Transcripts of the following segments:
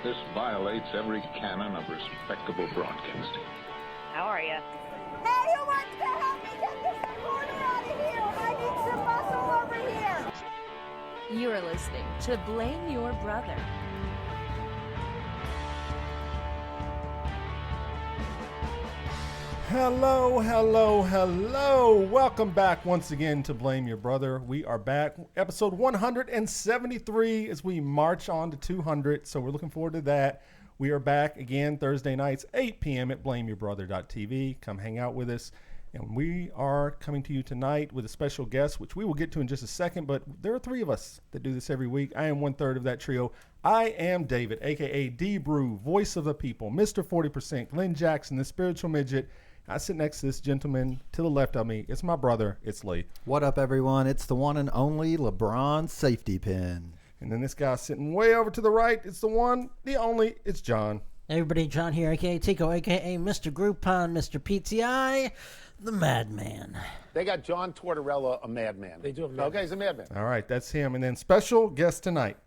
This violates every canon of respectable broadcasting. How are you? Hey, who wants to help me get this recorder out of here? I need some muscle over here. You are listening to Blame Your Brother. Hello, hello, hello. Welcome back once again to Blame Your Brother. We are back, episode 173 as we march on to 200. So we're looking forward to that. We are back again Thursday nights, 8 p.m. at blameyourbrother.tv. Come hang out with us. And we are coming to you tonight with a special guest, which we will get to in just a second. But there are three of us that do this every week. I am 1/3 of that trio. I am David, a.k.a. D-Brew, voice of the people, Mr. 40%, Glenn Jackson, the spiritual midget. I sit next to this gentleman to the left of me. It's my brother. It's Lee. What up, everyone? It's the one and only LeBron Safety Pin. And then this guy sitting way over to the right. It's the one, the only. It's John. Hey everybody, John here, a.k.a. Tico, a.k.a. Mr. Groupon, Mr. PTI, the Madman. They got John Tortorella, a madman. They do have a madman. Okay, he's a madman. All right, that's him. And then special guest tonight,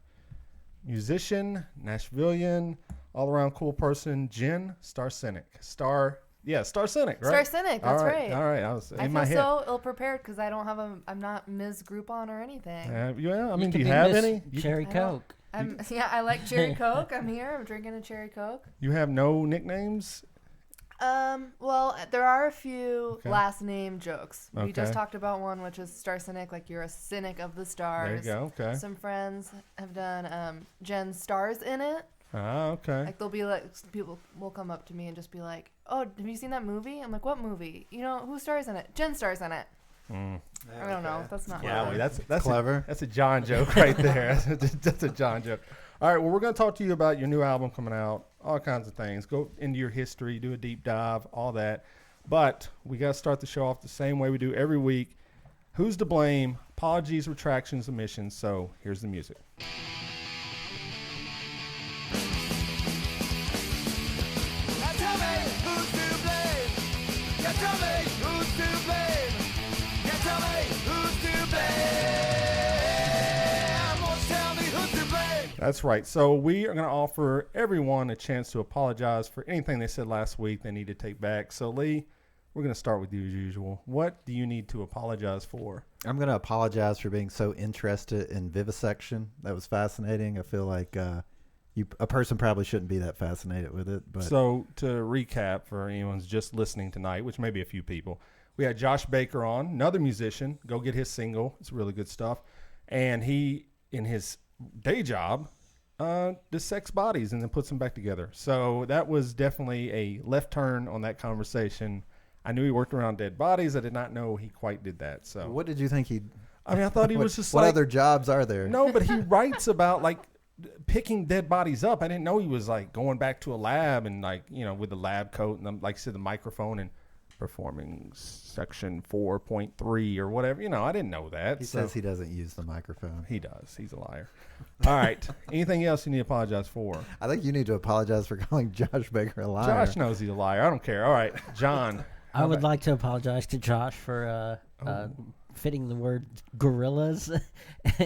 musician, Nashvilleian, all-around cool person, Jen Starsinic. Starsinic, right? Starsinic, that's right. All right, I was in my I head. feel so ill-prepared because I don't have I'm not Ms. Groupon or anything. Yeah, I mean, do you have any? Cherry Coke. I like cherry Coke. I'm here. I'm drinking a cherry Coke. You have no nicknames? Well, there are a few last name jokes. Okay. We just talked about one, which is Starsinic, like you're a cynic of the stars. There you go, okay. Some friends have done Jen Stars in it. Ah, okay. Like they'll be like, people will come up to me and just be like, "Oh, have you seen that movie?" I'm like, "What movie? You know, who stars in it? Jen stars in it." I don't know. That's not. Yeah, really. that's clever. That's a John joke right there. That's a John joke. All right, well, we're going to talk to you about your new album coming out, all kinds of things. Go into your history, do a deep dive, all that. But we got to start the show off the same way we do every week. Who's to blame? Apologies, retractions, omissions. So here's the music. That's right. So we are going to offer everyone a chance to apologize for anything they said last week they need to take back. So, Lee, we're going to start with you as usual. What do you need to apologize for? I'm going to apologize for being so interested in vivisection. That was fascinating. I feel like a person probably shouldn't be that fascinated with it. But So to recap for anyone who's just listening tonight, which may be a few people, we had Josh Baker on, another musician. Go get his single. It's really good stuff. And he, in his day job, dissects bodies and then puts them back together. So that was definitely a left turn on that conversation. I knew he worked around dead bodies. I did not know he quite did that. So what did you think he? I mean, I thought he was just what like, other jobs are there? No, but he writes about like picking dead bodies up. I didn't know he was like going back to a lab and like, you know, with the lab coat and like I said, the microphone and performing section 4.3 or whatever. You know, I didn't know that. He says he doesn't use the microphone. He does. He's a liar. All right. Anything else you need to apologize for? I think you need to apologize for calling Josh Baker a liar. Josh knows he's a liar. I don't care. All right. John. I would like to apologize to Josh for fitting the word gorillas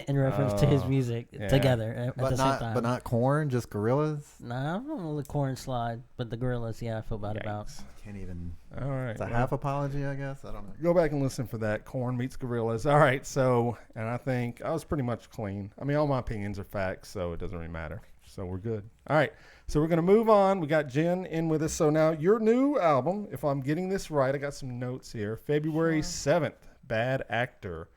in reference to his music together at the same time. But not corn, just gorillas? Nah, I don't know the corn slide, but the gorillas, I feel bad about. Can't even. All right. It's a half apology, I guess. I don't know. Go back and listen for that. Corn meets gorillas. All right. So, and I think I was pretty much clean. I mean, all my opinions are facts, so it doesn't really matter. So we're good. All right. So we're going to move on. We got Jen in with us. So now your new album, if I'm getting this right, I got some notes here. February 7th, Bad Actor.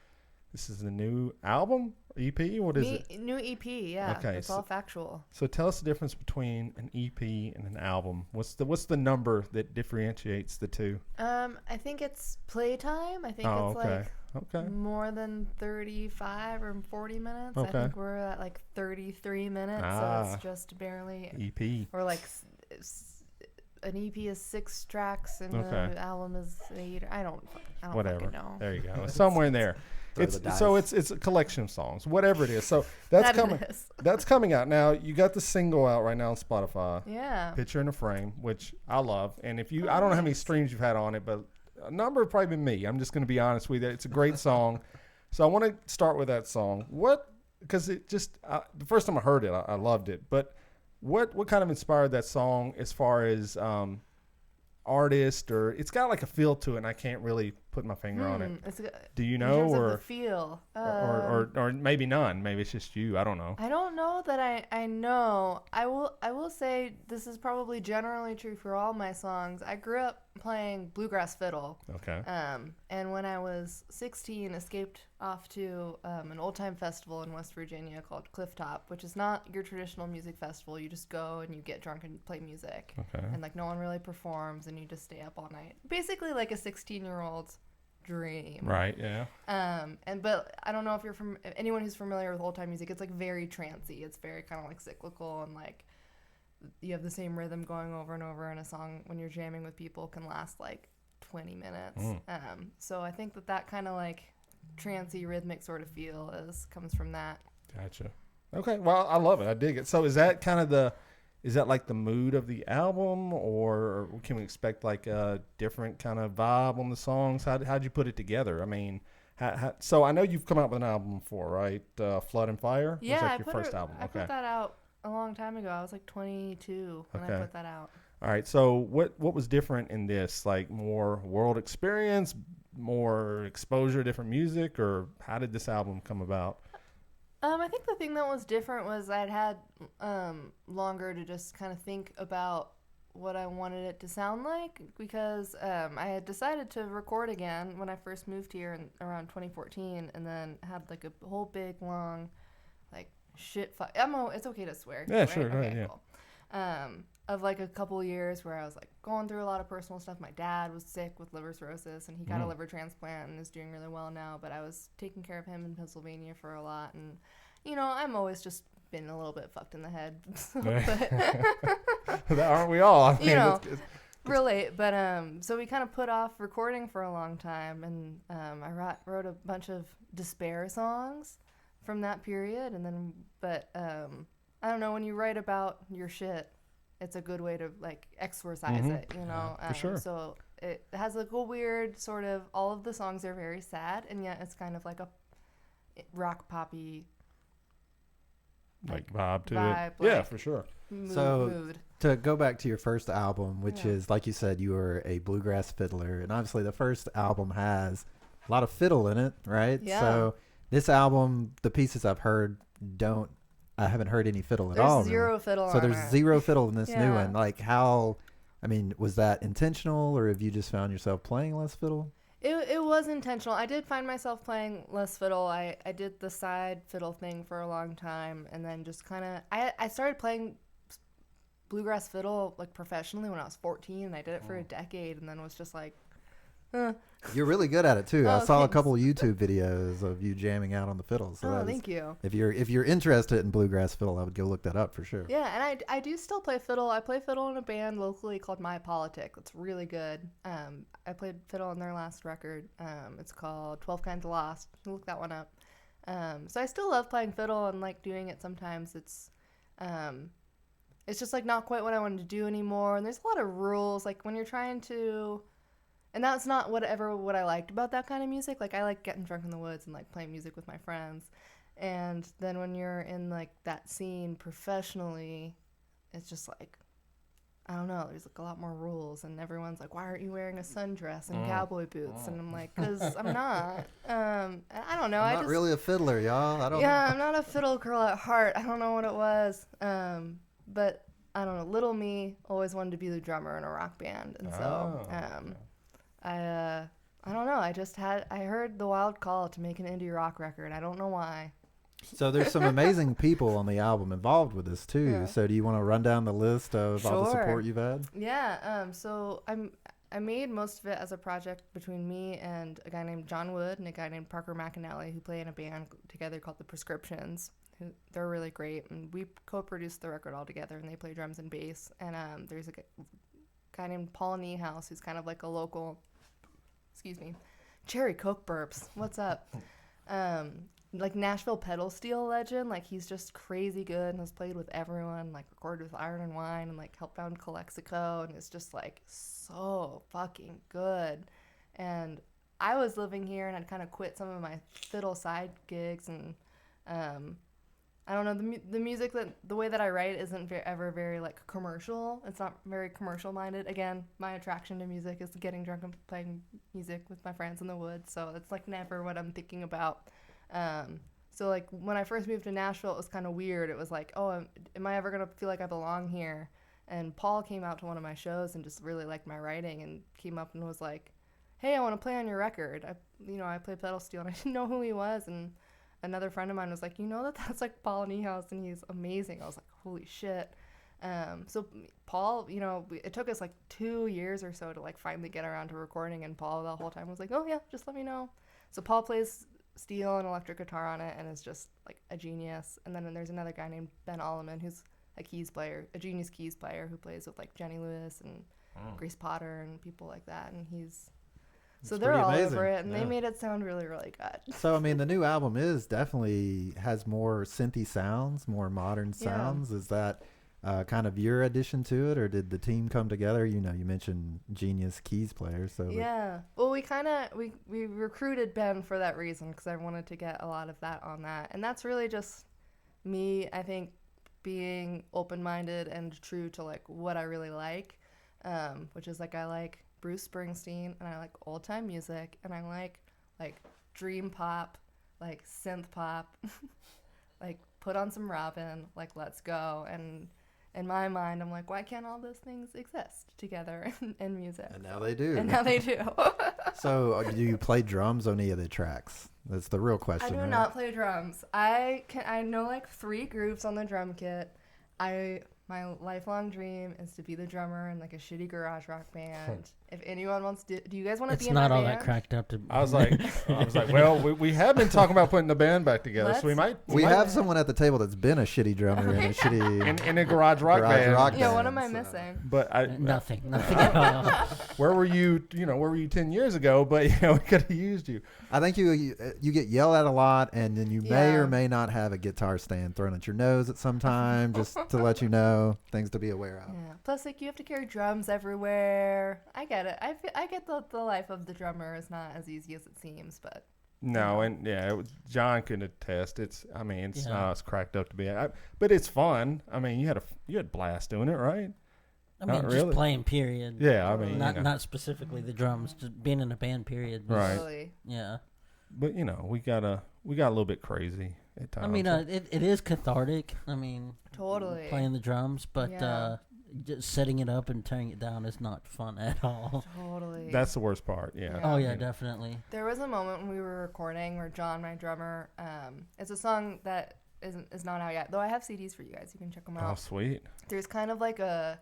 This is the new album? EP? What is it? New EP, yeah. Okay, It's all factual. So tell us the difference between an EP and an album. What's the number that differentiates the two? I think it's playtime. I think it's like more than 35 or 40 minutes. Okay. I think we're at like 33 minutes, so it's just barely EP. Or like an EP is 6 tracks and the album is 8. I don't Whatever. fucking know. There you go. Somewhere in there. It's a collection of songs, whatever it is. So that's coming. That's coming out now. You got the single out right now on Spotify. Yeah. Picture in a Frame, which I love. And if you, I don't know how many streams you've had on it, but a number have probably been me. I'm just going to be honest with you. It's a great song. So I want to start with that song. Because it just the first time I heard it, I loved it. But what kind of inspired that song as far as artist, or it's got like a feel to it, and I can't really put my finger on it. Do you know, in terms or of the feel, or maybe none? Maybe it's just you. I don't know. I don't know that I know. I will say this is probably generally true for all my songs. I grew up playing bluegrass fiddle. Okay. And when I was 16, escaped off to an old time festival in West Virginia called Clifftop, which is not your traditional music festival. You just go and you get drunk and play music. Okay. And like no one really performs, and you just stay up all night. Basically like a 16-year-old's dream. Right. Yeah. But I don't know if you're from anyone who's familiar with old time music. It's like very trancey. It's very kind of like cyclical, and like you have the same rhythm going over and over, and a song when you're jamming with people can last like 20 minutes. So I think that kind of like trancey rhythmic sort of feel comes from that. Gotcha. Okay. Well, I love it. I dig it. So is that kind of is that like the mood of the album, or can we expect like a different kind of vibe on the songs? How'd you put it together? I mean, so I know you've come out with an album before, right? Flood and Fire? Yeah, was that your first album? I put that out a long time ago. I was like 22 when I put that out. All right. So what was different in this? Like more world experience, more exposure to different music, or how did this album come about? I think the thing that was different was I'd had longer to just kind of think about what I wanted it to sound like, because I had decided to record again when I first moved here around 2014, and then had like a whole big long like shit fight. It's okay to swear. Yeah, right? sure. Okay, Right, yeah. Cool. Of like a couple years where I was like going through a lot of personal stuff. My dad was sick with liver cirrhosis, and he got a liver transplant and is doing really well now, but I was taking care of him in Pennsylvania for a lot, and you know, I'm always just been a little bit fucked in the head. Aren't we all? I mean, you know, it's relate. But so we kind of put off recording for a long time, and I wrote a bunch of despair songs from that period, and then I don't know, when you write about your shit, it's a good way to like exorcise it, you know. For sure. So it has like a weird sort of, all of the songs are very sad, and yet it's kind of like a rock poppy like vibe to vibe, it. Yeah, like, for sure. mood. To go back to your first album, which is, like you said, you were a bluegrass fiddler, and obviously the first album has a lot of fiddle in it, right? Yeah. So this album, the pieces I've heard I haven't heard any fiddle at all. There's zero fiddle So on there's it. zero fiddle in this new Yeah. one. Like I mean, was that intentional, or have you just found yourself playing less fiddle? It was intentional. I did find myself playing less fiddle. I did the side fiddle thing for a long time, and then just kind of I started playing bluegrass fiddle like professionally when I was 14, and I did it for a decade, and then was just like, You're really good at it too. Oh, I saw thanks. a couple YouTube videos of you jamming out on the fiddle. So oh, thank you. If you're interested in bluegrass fiddle, I would go look that up for sure. Yeah, and I do still play fiddle. I play fiddle in a band locally called My Politic. It's really good. I played fiddle on their last record. It's called 12 Kinds of Lost. Look that one up. So I still love playing fiddle and like doing it sometimes. It's just like not quite what I wanted to do anymore. And there's a lot of rules. Like when you're trying to, and that's not what I liked about that kind of music. Like I like getting drunk in the woods and like playing music with my friends. And then when you're in like that scene professionally, it's just like, I don't know, there's like a lot more rules, and everyone's like, why aren't you wearing a sundress and cowboy boots? And I'm like, because I'm not. I don't know. I'm not really a fiddler, y'all. I'm not a fiddle girl at heart. I don't know what it was. But I don't know. Little me always wanted to be the drummer in a rock band. And so I don't know. I heard the wild call to make an indie rock record. I don't know why. So there's some amazing people on the album involved with this too. Yeah. So do you want to run down the list of all the Sure. support you've had? Yeah. So I made most of it as a project between me and a guy named John Wood and a guy named Parker McAnally, who play in a band together called The Prescriptions. They're really great, and we co-produced the record all together, and they play drums and bass. And there's a guy named Paul Niehaus, who's kind of like a local, Cherry Coke burps. What's up? Like Nashville pedal steel legend. Like he's just crazy good and has played with everyone, like recorded with Iron and Wine and like helped found Calexico, and it's just like so fucking good. And I was living here and I'd kind of quit some of my fiddle side gigs, and I I don't know, the music the way that I write isn't ever very like commercial. It's not very commercial minded. Again, my attraction to music is getting drunk and playing music with my friends in the woods. So it's like never what I'm thinking about. So like when I first moved to Nashville, it was kind of weird. It was like, oh, am I ever gonna feel like I belong here? And Paul came out to one of my shows and just really liked my writing and came up and was like, hey, I want to play on your record. I play pedal steel, and I didn't know who he was. And another friend of mine was like, that's like Paul Niehaus, and he's amazing. I was like, holy shit. So Paul, it took us like 2 years or so to like finally get around to recording, and Paul the whole time was like, oh yeah, just let me know. So Paul plays steel and electric guitar on it and is just like a genius. And then there's another guy named Ben Alleman who's a genius keys player who plays with like Jenny Lewis and Grace Potter and people like that, and they're all amazing. over it, and they made it sound really, really good. So, I mean, the new album definitely has more synthy sounds, more modern sounds. Is that kind of your addition to it, or did the team come together? You mentioned genius keys players. So yeah. Well, we recruited Ben for that reason, because I wanted to get a lot of that on that. And that's really just me, I think, being open-minded and true to like what I really like, which is like I like Bruce Springsteen, and I like old-time music, and I like dream pop, like synth pop, like put on some Robin, like let's go. And in my mind, I'm like, why can't all those things exist together in music? And now they do. So do you play drums on any of the tracks? That's the real question. I do not play drums. I know like 3 grooves on the drum kit. My lifelong dream is to be the drummer in like a shitty garage rock band. If anyone wants to, do you guys want to be in my band? It's not all that cracked up to. I was like, well, we have been talking about putting the band back together, so we might. We have someone at the table that's been a shitty drummer in a shitty in a garage rock band. Yeah, what am I missing? But nothing at all. Where were you? Where were you 10 years ago? But we could have used you. I think you get yelled at a lot, and then you may or may not have a guitar stand thrown at your nose at some time, just to let you know things to be aware of. Yeah. Plus, like, you have to carry drums everywhere. I get it. I get the life of the drummer is not as easy as it seems, but. No, and John can attest. It's cracked up to be, but it's fun. I mean, you had blast doing it, right? I mean, not just really. playing, period. Yeah, I mean, not specifically the drums, just being in a band, period. Right. Really. Yeah. But we got a little bit crazy at times. I mean, it is cathartic. I mean, totally playing the drums, but just setting it up and tearing it down is not fun at all. Totally. That's the worst part. Yeah. Oh yeah, definitely. There was a moment when we were recording where John, my drummer, it's a song that is not out yet, though I have CDs for you guys. You can check them out. Oh, sweet. There's kind of like an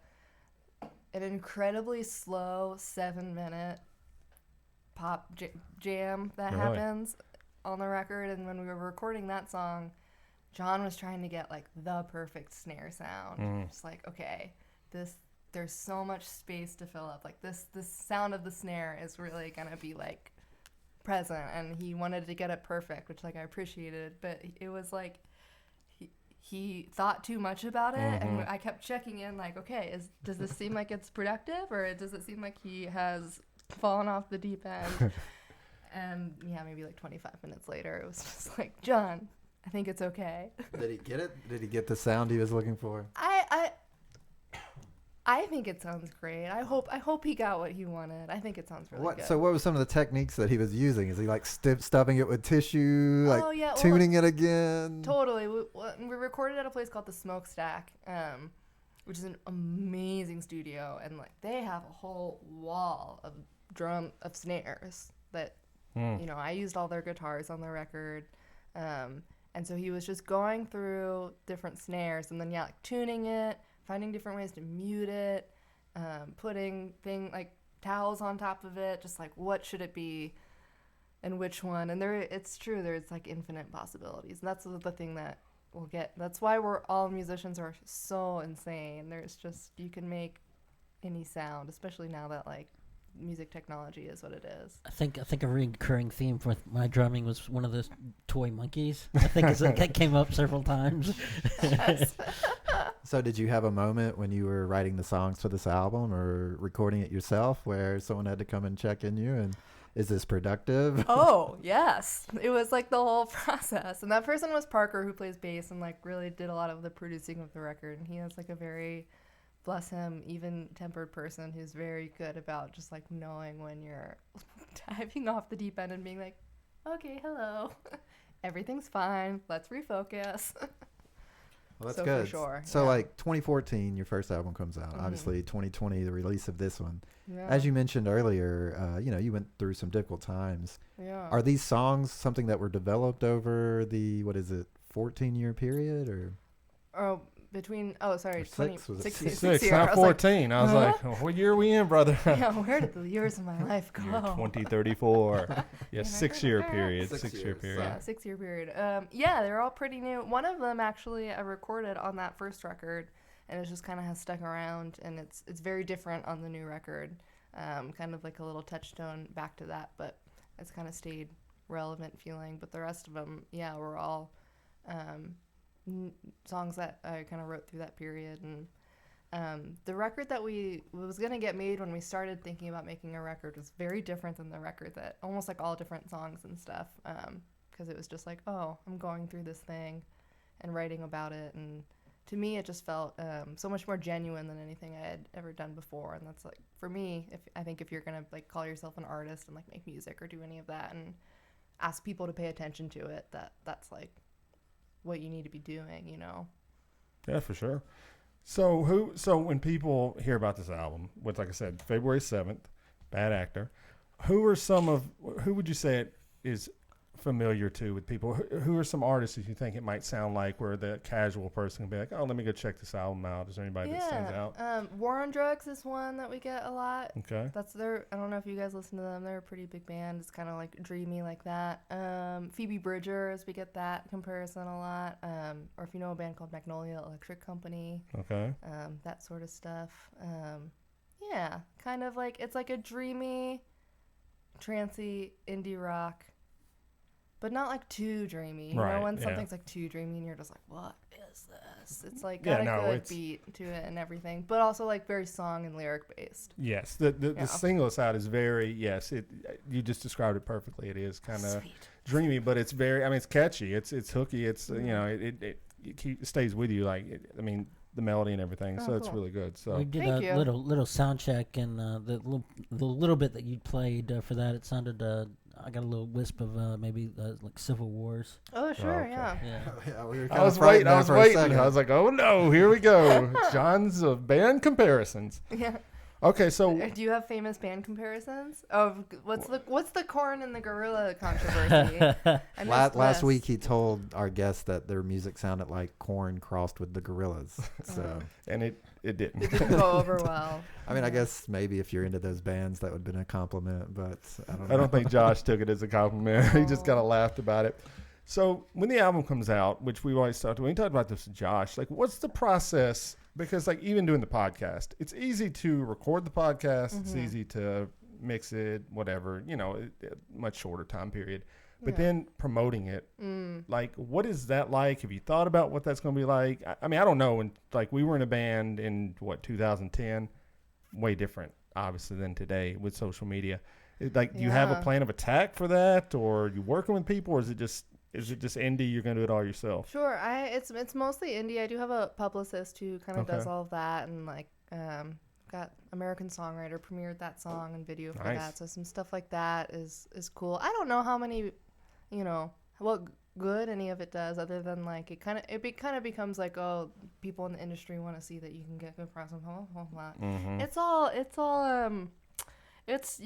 incredibly slow 7-minute pop jam that happens on the record, and when we were recording that song, John was trying to get like the perfect snare sound. Just like, okay, there's so much space to fill up. Like this sound of the snare is really gonna be like present, and he wanted to get it perfect, which like I appreciated, but it was like he thought too much about it, and I kept checking in like, okay, does this seem like it's productive, or does it seem like he has fallen off the deep end? And maybe like 25 minutes later, it was just like, John, I think it's okay. Did he get it? Did he get the sound he was looking for? I think it sounds great. I hope he got what he wanted. I think it sounds really good. So what were some of the techniques that he was using? Is he like stuffing it with tissue, tuning it again? Totally. We recorded at a place called the Smokestack, which is an amazing studio, and like they have a whole wall of snares that I used all their guitars on the record, and so he was just going through different snares and then like tuning it, finding different ways to mute it, putting like towels on top of it, just like what should it be and which one. And it's true, there's like infinite possibilities, and that's the thing that we'll get. That's why all musicians are so insane. There's just, you can make any sound, especially now that like music technology is what it is. I think a recurring theme for my drumming was one of those toy monkeys. I think that came up several times. Yes. So did you have a moment when you were writing the songs for this album or recording it yourself where someone had to come and check in you and Is this productive? Oh, yes. It was like the whole process. And that person was Parker, who plays bass and like really did a lot of the producing of the record. And he has like a very, bless him, even-tempered person who's very good about just like knowing when you're diving off the deep end and being like, okay, hello. Everything's fine. Let's refocus. Well, that's So good. for sure, So, yeah. like 2014, your first album comes out. Obviously, 2020, the release of this one. Yeah. As you mentioned earlier, you went through some difficult times. Yeah. Are these songs something that were developed over the 14-year period, or? Oh, between, sorry, Or 20, six, was it 60, six? 6, year. not I was like, 14. I was huh? like, oh, what year are we in, brother? yeah, where did the years of my life go? Year 2034. Yeah, Yeah. 6-year period. 6 6-year years. period. Yeah, 6-year period. Yeah, they're all pretty new. One of them actually I recorded on that first record, and it just kind of has stuck around, and it's very different on the new record. Kind of like a little touchstone back to that, but it's kind of stayed relevant feeling. But the rest of them, yeah, were all songs that I kind of wrote through that period. And the record that was going to get made when we started thinking about making a record was very different than the record that, almost like all different songs and stuff, because it was just like, oh, I'm going through this thing and writing about it. And to me, it just felt so much more genuine than anything I had ever done before. And that's like, for me, I think if you're going to like call yourself an artist and like make music or do any of that and ask people to pay attention to it, that's like what you need to be doing, you know? Yeah, for sure. So when people hear about this album, which, like I said, February 7th, Bad Actor, who would you say it is familiar to with people? Who are some artists that you think it might sound like, where the casual person can be like, oh, let me go check this album out? Is there anybody that stands out? War on Drugs is one that we get a lot. Okay. I don't know if you guys listen to them. They're a pretty big band. It's kind of like dreamy like that. Phoebe Bridgers, we get that comparison a lot. Or if you know a band called Magnolia Electric Company. Okay. That sort of stuff. Yeah, kind of like, it's like a dreamy, trancey indie rock, but not like too dreamy. You know, when something's like too dreamy and you're just like, what is this? It's like got a good beat to it and everything, but also like very song and lyric based. Yes, the single it's out is very, you just described it perfectly. It is kind of dreamy, but it's very, it's catchy. It's hooky. It's, it stays with you. Like, the melody and everything. So it's really good. So we did a little sound check, and the little bit that you played for that, it sounded. I got a little wisp of maybe like Civil Wars. Oh sure, okay. yeah. We were I was waiting. I was like, oh no, here we go. John's band comparisons. Yeah. Okay, so do you have famous band comparisons? What's the Korn and the Gorilla controversy? Last week he told our guests that their music sounded like Korn crossed with the Gorillas. So and it didn't. It didn't go over well. I guess maybe if you're into those bands that would have been a compliment, but I don't know. I don't think Josh took it as a compliment. He just kind of laughed about it. So when the album comes out, which we always talked about this with Josh, like, what's the process? Because like even doing the podcast, it's easy to record the podcast. Mm-hmm. It's easy to mix it, whatever, much shorter time period. But then promoting it, like, what is that like? Have you thought about what that's going to be like? I don't know. And like, we were in a band in 2010, way different, obviously, than today with social media. Do you have a plan of attack for that, or are you working with people, or is it just indie? You're going to do it all yourself? Sure. It's mostly indie. I do have a publicist who kind of does all of that, and like, got American Songwriter premiered that song and video for that. So some stuff like that is cool. I don't know how many, what good any of it does, other than like it kind of becomes like, oh, people in the industry want to see that you can get good prices. Mm-hmm. It's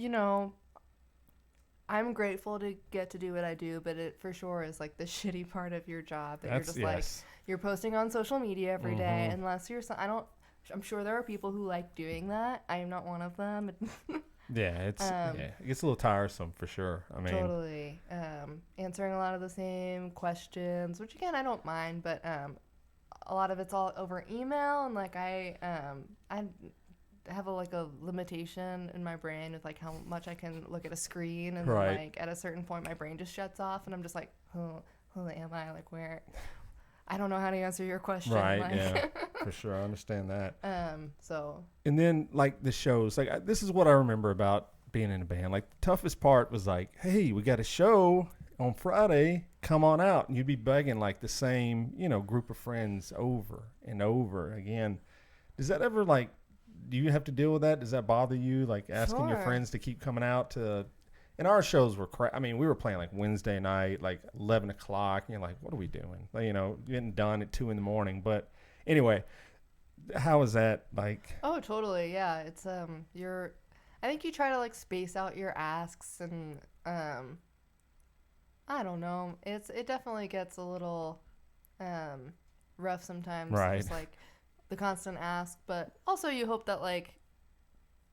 I'm grateful to get to do what I do, but it for sure is like the shitty part of your job that you're just like, you're posting on social media every day, unless you're I'm sure there are people who like doing that. I am not one of them. Yeah, it gets a little tiresome for sure. Totally. Answering a lot of the same questions, which again I don't mind, but a lot of it's all over email, and like I have a limitation in my brain with like how much I can look at a screen, and then, like at a certain point my brain just shuts off, and I'm just like, who am I? Like, where? I don't know how to answer your question. Right, yeah, for sure. I understand that. So. And then, like, the shows, like, this is what I remember about being in a band. Like, the toughest part was like, hey, we got a show on Friday, come on out. And you'd be begging like the same, group of friends over and over again. Does that ever do you have to deal with that? Does that bother you? Like asking your friends to keep coming out to, and our shows were we were playing like Wednesday night, like 11 o'clock. And you're like, what are we doing? Getting done at 2 a.m. But anyway, how is that like? Oh, totally. Yeah. It's, I think you try to like space out your asks and, I don't know. It definitely gets a little rough sometimes. Right. Just like the constant ask, but also you hope that like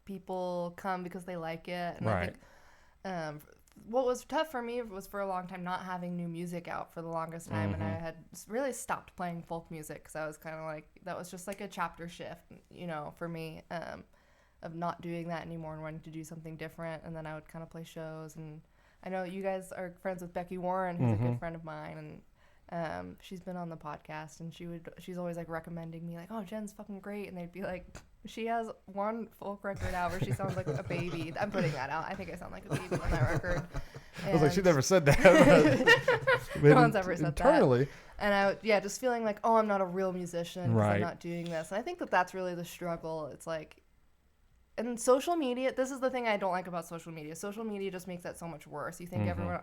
people come because they like it. And right. I think what was tough for me was for a long time not having new music out for the longest time, and I had really stopped playing folk music because I was kind of like, that was just like a chapter shift, for me, of not doing that anymore and wanting to do something different. And then I would kind of play shows, and I know you guys are friends with Becky Ward, who's a good friend of mine, and she's been on the podcast, and she's always like recommending me, like, oh, Jen's fucking great, and they'd be like, she has one folk record out where she sounds like a baby. I'm putting that out. I think I sound like a baby on that record. I was like, she never said that. No one's ever said internally. that. And just feeling like, oh, I'm not a real musician because right. I'm not doing this. And I think that's really the struggle. It's like, and social media, this is the thing I don't like about social media. Social media just makes that so much worse. You think everyone,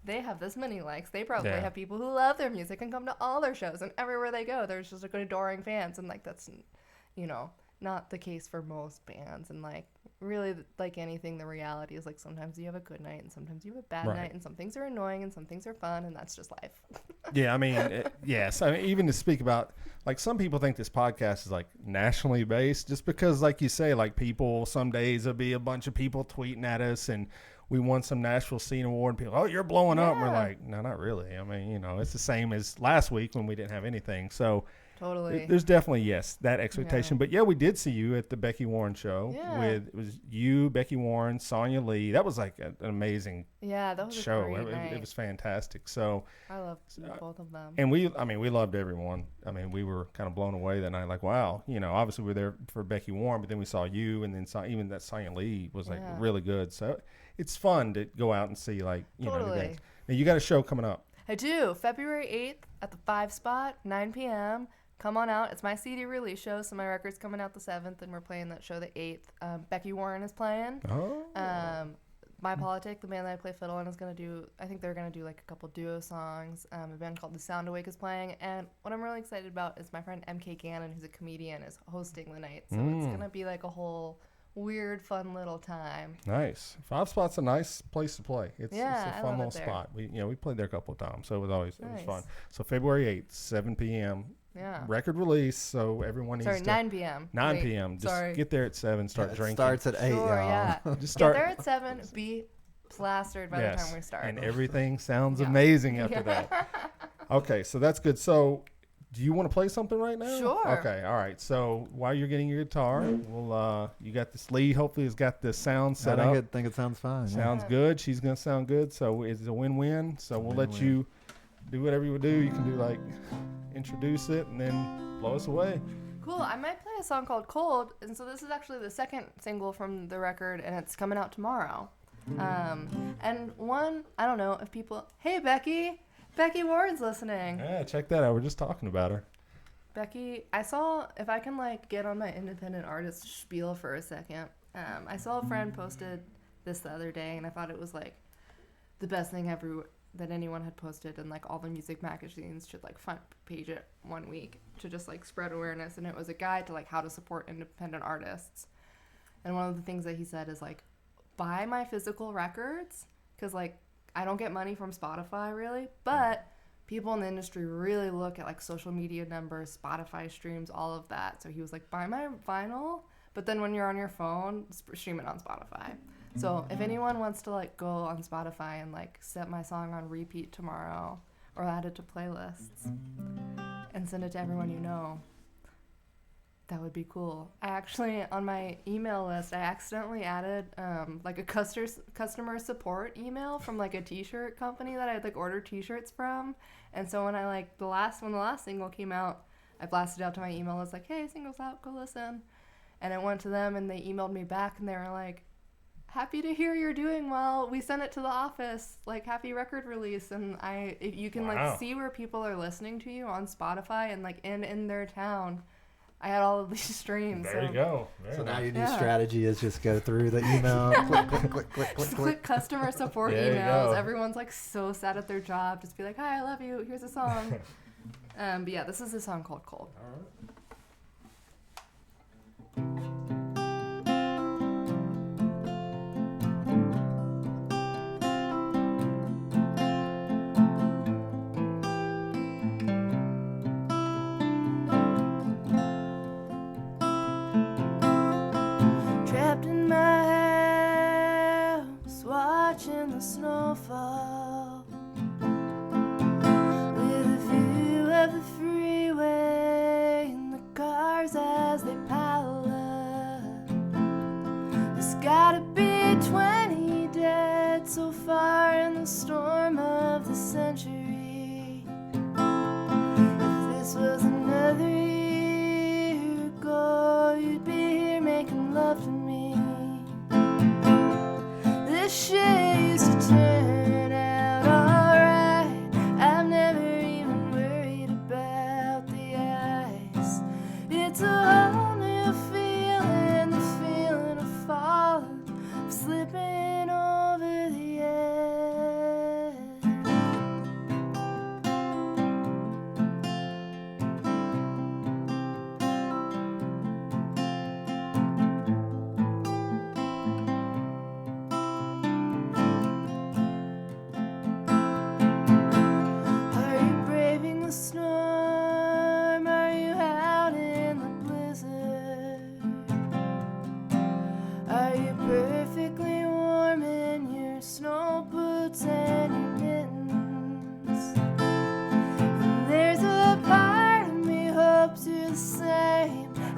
they have this many likes. They probably have people who love their music and come to all their shows. And everywhere they go, there's just like adoring fans. And like, that's, not the case for most bands. And like, really, like anything, the reality is like sometimes you have a good night and sometimes you have a bad night, and some things are annoying and some things are fun, and that's just life. Yeah, I mean, yes. I mean, even to speak about, like, some people think this podcast is like nationally based just because, like you say, like people, some days there'll be a bunch of people tweeting at us and we won some Nashville Scene Award and people, oh, you're blowing up. And we're like, no, not really. I mean, it's the same as last week when we didn't have anything. So totally, there's definitely, yes, that expectation. But yeah, we did see you at the Becky Warren show with, it was you, Becky Warren, Sonia Lee. That was like an amazing that was show. A great night. It was fantastic. So I loved both of them. And we loved everyone. I mean, we were kind of blown away that night. Like, wow, obviously we were there for Becky Warren, but then we saw you, and then even that Sonia Lee was like really good. So it's fun to go out and see, like, totally. The bands. Now you got a show coming up. I do. February 8th at the 5 spot, 9 p.m. Come on out. It's my CD release show, so my record's coming out the 7th, and we're playing that show the 8th. Becky Warren is playing. Oh. My Politic, the band that I play fiddle in, is going to do, I think they're going to do like a couple duo songs. A band called The Sound Awake is playing. And what I'm really excited about is my friend MK Gannon, who's a comedian, is hosting the night. So it's going to be like a whole weird, fun little time. Nice. 5 Spot's a nice place to play. It's a fun little there. spot. We played there a couple of times, so it was Nice. fun. So February 8th, 7 p.m. Yeah. Record release, so everyone needs to. 9 p.m. 9 p.m. Just get there at 7, start drinking. It starts at 8, Sure, y'all. yeah. Just start. Get there at 7, be plastered by the time we start. And everything sounds amazing after that. Okay, so that's good. So do you want to play something right now? Sure. Okay, all right. So while you're getting your guitar, you got this Lee, hopefully has got the sound set up. I think it sounds fine. Sounds good. She's going to sound good. So it's a win-win. So we'll let you do whatever you would do. You can do like introduce it and then blow us away. Cool. I might play a song called Cold. And so this is actually the second single from the record, and it's coming out tomorrow. And one, I don't know if people, hey, Becky Ward's listening. Yeah, check that out. We're just talking about her. Becky, I saw, if I can like get on my independent artist spiel for a second, I saw a friend posted this the other day, and I thought it was like the best thing ever that anyone had posted, and like all the music magazines should like front page it one week to just like spread awareness. And it was a guide to like how to support independent artists. And one of the things that he said is like, buy my physical records, because like I don't get money from Spotify really, but people in the industry really look at like social media numbers, Spotify streams, all of that. So he was like, buy my vinyl, but then when you're on your phone, stream it on Spotify. So if anyone wants to like go on Spotify and like set my song on repeat tomorrow, or add it to playlists and send it to everyone you know, that would be cool. I actually, on my email list, I accidentally added like a customer support email from like a t-shirt company that I'd like ordered t-shirts from. And so when when the last single came out, I blasted out to my email list like, hey, single's out, go listen. And I went to them and they emailed me back and they were like, happy to hear you're doing well. We sent it to the office, like, happy record release. And you can, like, see where people are listening to you on Spotify and, like, in their town. I had all of these streams. There you go. So now your new strategy is just go through the email, click. Customer support emails. Everyone's like so sad at their job. Just be like, hi, I love you. Here's a song. But yeah, this is a song called Cold. All right. The snowfall with a view of the freeway and the cars as they pile up. There's gotta be 20 dead so far in the storm of the century. If this was another year ago, you'd be here making love to me. This shit used to turn out alright. I've never even worried about the ice. It's a whole new feeling, the feeling of falling, of slipping over the edge.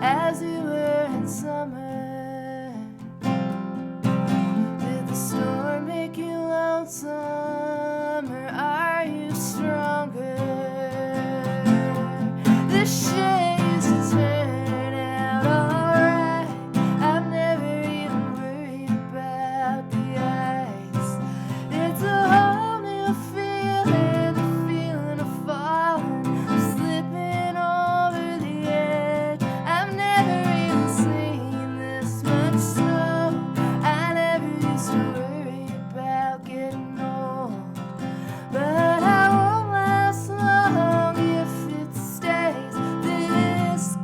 As we were in summer, did the storm make you lonesome, or are you stronger? This shit used to turn out alright. I've never even worried about the ice. It's a whole new feeling, the feeling of falling, of slipping over the edge. I've never even seen this much snow. I never used to worry about getting old, but I won't last long if it stays this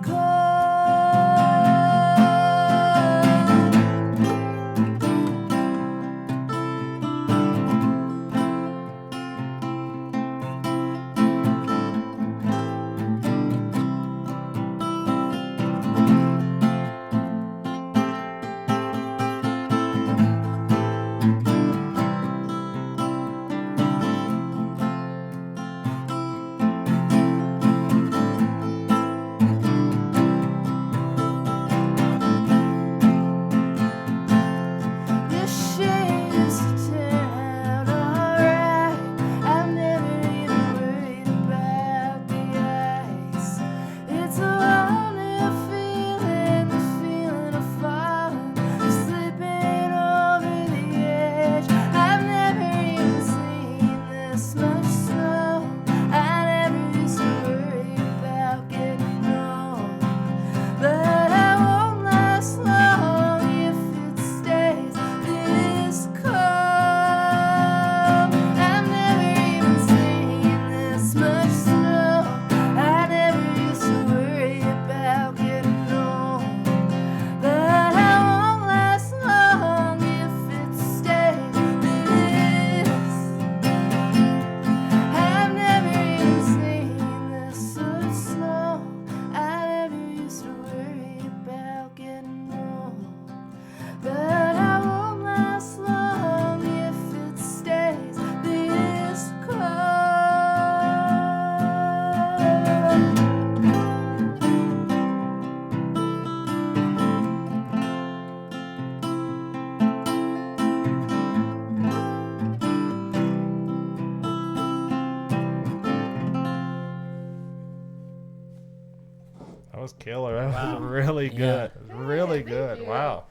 That was killer. That was really good. Really good. Wow.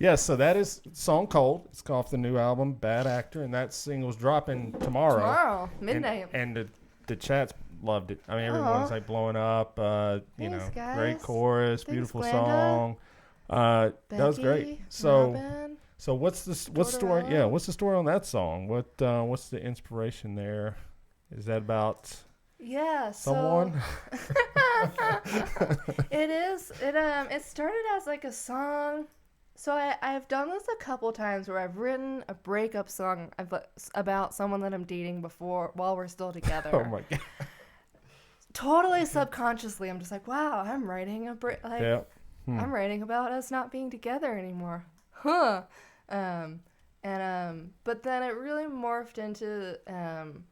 Yes, so that is song Cold. It's off the new album, Bad Actor, and that single's dropping tomorrow. Tomorrow, midnight. And the chat's loved it. I mean, everyone's like blowing up. Thanks, guys. Great chorus, Thanks, beautiful Glenda. song. That was great. Becky, So, Robin, what's the story? Tortorella. Yeah, what's the story on that song? What's the inspiration there? Is that about someone? It is. It started as like a song. So I've done this a couple times where I've written a breakup song about someone that I'm dating while we're still together. Oh my god. Totally subconsciously, I'm just like, wow, I'm writing I'm writing about us not being together anymore. Huh. But then it really morphed into and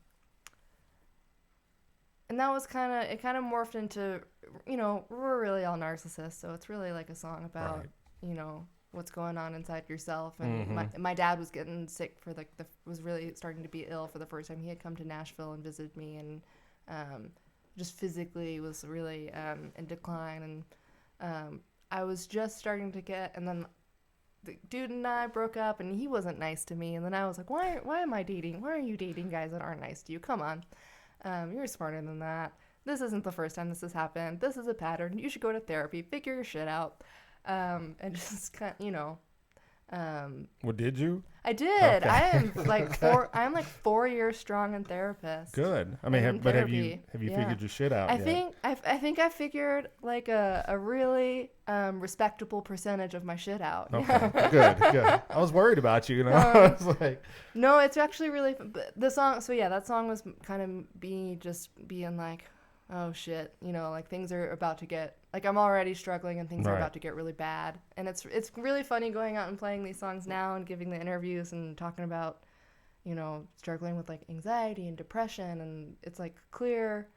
that was kind of morphed into, we're really all narcissists, so it's really like a song about, what's going on inside yourself. And my dad was getting sick was really starting to be ill for the first time. He had come to Nashville and visited me, and just physically was really in decline. And I was just starting to and then the dude and I broke up, and he wasn't nice to me. And then I was like, why am I dating? Why are you dating guys that aren't nice to you? Come on. You're smarter than that. This isn't the first time this has happened. This is a pattern. You should go to therapy, figure your shit out. And just kind of, Well, did you? I did. Okay. I am like 4 years strong in therapist. Good. I mean, have you therapy. figured your shit out? I think I figured like a really respectable percentage of my shit out. Okay. Good. I was worried about you. I was like, no, it's actually really the song. So yeah, that song was kind of being like, oh shit, like things are about to get, like I'm already struggling and things are about to get really bad. And it's really funny going out and playing these songs now and giving the interviews and talking about, struggling with like anxiety and depression. And it's like clear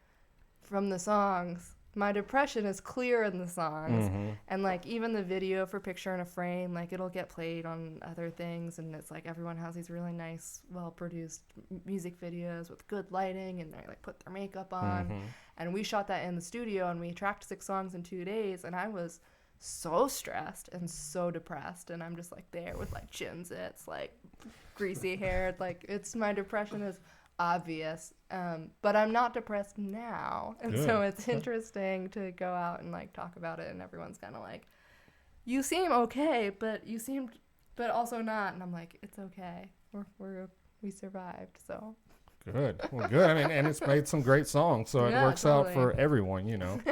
from the songs. My depression is clear in the songs. And like even the video for Picture in a Frame, like it'll get played on other things, and it's like everyone has these really nice, well-produced music videos with good lighting, and they like put their makeup on. And we shot that in the studio, and we tracked 6 songs in 2 days, and I was so stressed and so depressed, and I'm just like there with like chin zits, like greasy hair, like my depression is obvious, but I'm not depressed now, and so it's interesting to go out and like talk about it, and everyone's kind of like, you seem okay, but also not, and I'm like, it's okay, we survived, so good. Well, good. I mean, and it's made some great songs, so it works out for everyone,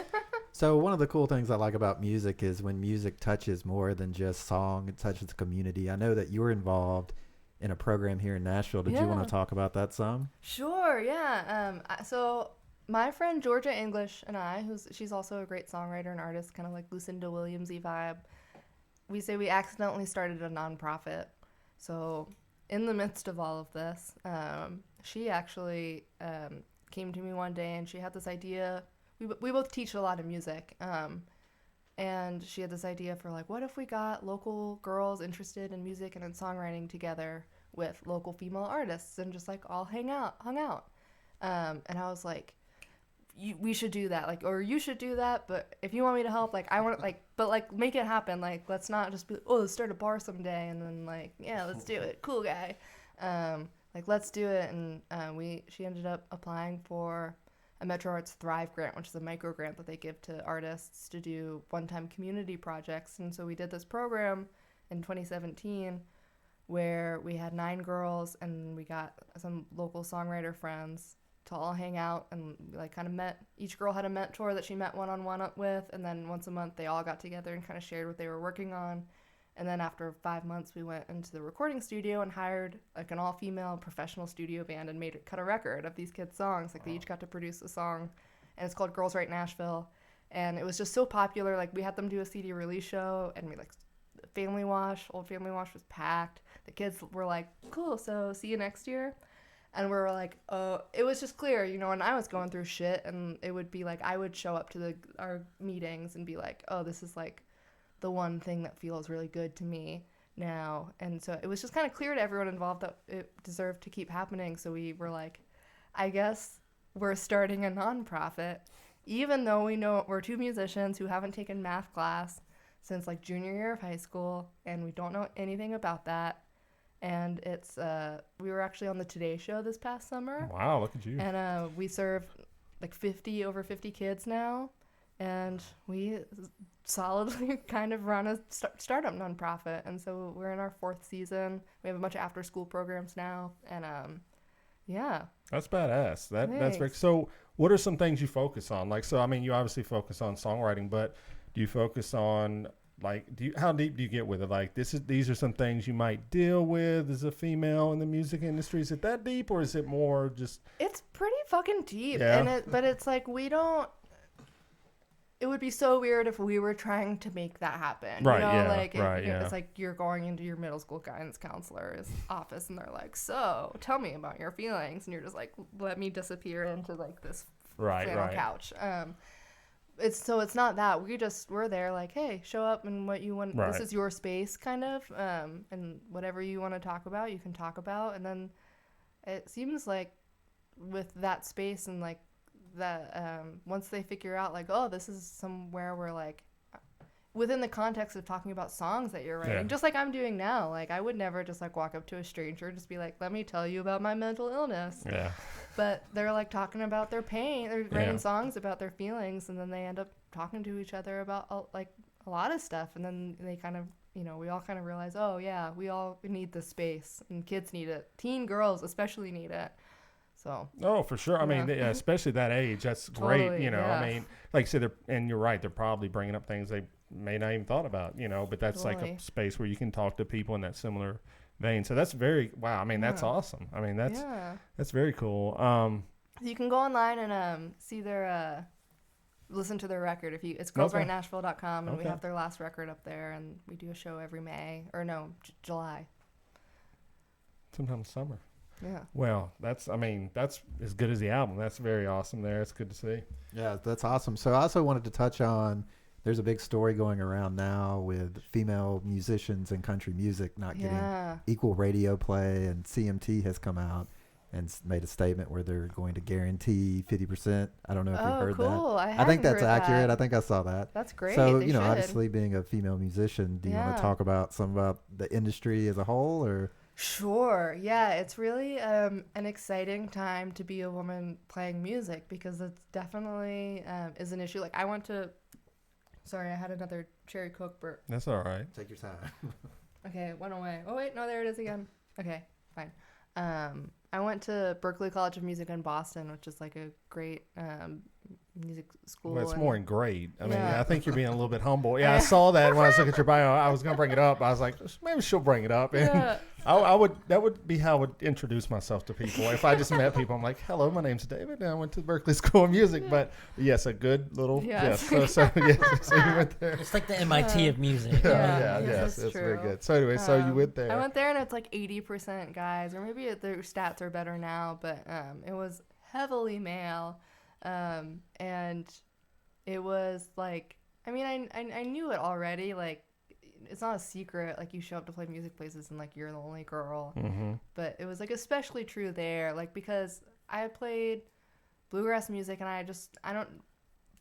So one of the cool things I like about music is when music touches more than just song, it touches the community. I know that you were involved in a program here in Nashville. Did you want to talk about that some? Sure, yeah. So my friend Georgia English and I, she's also a great songwriter and artist, kind of like Lucinda Williams-y vibe, we say we accidentally started a nonprofit. So in the midst of all of this, she actually came to me one day, and she had this idea. We both teach a lot of music, and she had this idea for like, what if we got local girls interested in music and in songwriting together with local female artists and just like all hung out. And I was like, we should do that, like, or you should do that, but if you want me to help, like, I want, like, but like make it happen, like, let's not just be, let's start a bar someday, and then like, yeah, let's do it, cool guy, like, let's do it. And she ended up applying for a Metro Arts Thrive grant, which is a micro grant that they give to artists to do one-time community projects. And so we did this program in 2017 where we had 9 girls, and we got some local songwriter friends to all hang out, and like kind of met. Each girl had a mentor that she met one-on-one up with, and then once a month they all got together and kind of shared what they were working on. And then after 5 months, we went into the recording studio and hired like an all-female professional studio band and cut a record of these kids' songs. Like they each got to produce a song, and it's called Girls Write Nashville. And it was just so popular. Like we had them do a CD release show, and we like Old Family Wash was packed. The kids were like, cool, so see you next year. And we were like, oh, it was just clear, and I was going through shit, and it would be like, I would show up to our meetings and be like, oh, this is like the one thing that feels really good to me now. And so it was just kind of clear to everyone involved that it deserved to keep happening. So we were like, I guess we're starting a nonprofit, even though we know we're 2 musicians who haven't taken math class, since like junior year of high school, and we don't know anything about that. And it's we were actually on the Today Show this past summer. Wow, look at you. And we serve like over 50 kids now, and we solidly kind of run a startup nonprofit. And so we're in our 4th season. We have a bunch of after school programs now, and yeah. That's badass. That's very. Thanks. So, what are some things you focus on? Like, so I mean, you obviously focus on songwriting, but do you focus on like, how deep do you get with it? Like, these are some things you might deal with as a female in the music industry. Is it that deep, or is it more just? It's pretty fucking deep, Yeah. but it's like we don't. It would be so weird if we were trying to make that happen. Right, You know, yeah, like right, yeah. It's like you're going into your middle school guidance counselor's office, and they're like, "So, tell me about your feelings," and you're just like, "Let me disappear into like this flannel couch." It's not that we're there like, hey, show up and what you want. Right. This is your space, kind of, and whatever you want to talk about, you can talk about. And then it seems like with that space and like that, once they figure out like, oh, this is somewhere where like within the context of talking about songs that you're writing, just like I'm doing now. Like I would never just like walk up to a stranger and just be like, let me tell you about my mental illness. Yeah. But they're like talking about their pain. They're writing songs about their feelings, and then they end up talking to each other about like a lot of stuff. And then they kind of, we all kind of realize, oh yeah, we all need this space, and kids need it. Teen girls especially need it. So. Oh, for sure. I mean, especially that age, that's great. Totally, I mean, like you said, and you're right. They're probably bringing up things they may not even thought about. But that's like a space where you can talk to people in that similar vein. So that's wow. I mean, that's awesome. I mean, that's very cool. You can go online and see their listen to their record it's girlswritenashville.com, and we have their last record up there, and we do a show every July. Sometimes summer. Yeah. Well, that's as good as the album. That's very awesome there. It's good to see. Yeah, that's awesome. So I also wanted to touch on, there's a big story going around now with female musicians in country music not getting equal radio play, and CMT has come out and made a statement where they're going to guarantee 50%. I don't know if you've heard cool. that. I think that's accurate. I think I saw that. That's great. So, obviously being a female musician, do you want to talk about the industry as a whole, or? Sure. Yeah, it's really an exciting time to be a woman playing music, because it's definitely is an issue. Like sorry, I had another cherry Coke burp. That's all right. Take your time. Okay, it went away. Oh wait, no, there it is again. Okay, fine. I went to Berklee College of Music in Boston, which is like a great music school. Well, it's more in grade. I mean, I think you're being a little bit humble. Yeah, I saw that when I was looking at your bio. I was going to bring it up. I was like, maybe she'll bring it up. And that would be how I would introduce myself to people. If I just met people, I'm like, hello, my name's David, and I went to Berklee School of Music. But yes, a good little, yes. So you went there. It's like the MIT of music. Yes, it's very good. So anyway, so you went there. I went there, and it's like 80% guys, or maybe their stats are better now, but it was heavily male. And it was like, I mean, I knew it already. Like, it's not a secret. Like, you show up to play music places and like you're the only girl. Mm-hmm. But it was like especially true there, like because I played bluegrass music, and I don't.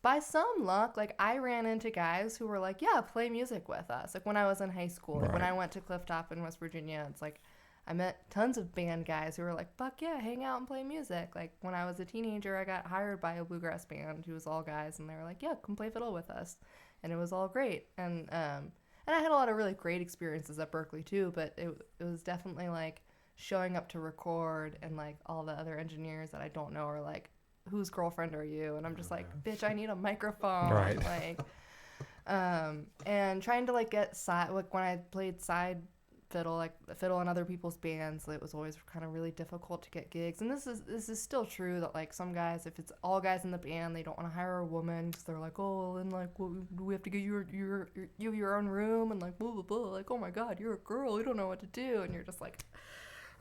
By some luck, like I ran into guys who were like, yeah, play music with us. Like when I was in high school, like when I went to Clifftop in West Virginia, it's like I met tons of band guys who were like, fuck yeah, hang out and play music. Like when I was a teenager, I got hired by a bluegrass band who was all guys, and they were like, yeah, come play fiddle with us. And it was all great. And I had a lot of really great experiences at Berklee too, but it was definitely like showing up to record, and like all the other engineers that I don't know are like, whose girlfriend are you? And I'm just like, bitch, I need a microphone. Right. Like, and trying to like get side, like when I played side fiddle, like fiddle in other people's bands, it was always kind of really difficult to get gigs. And this is still true that like some guys, if it's all guys in the band, they don't want to hire a woman because they're like, oh, and like, well, we have to get your own room, and like blah blah blah. Like, oh my God, you're a girl, you don't know what to do, and you're just like,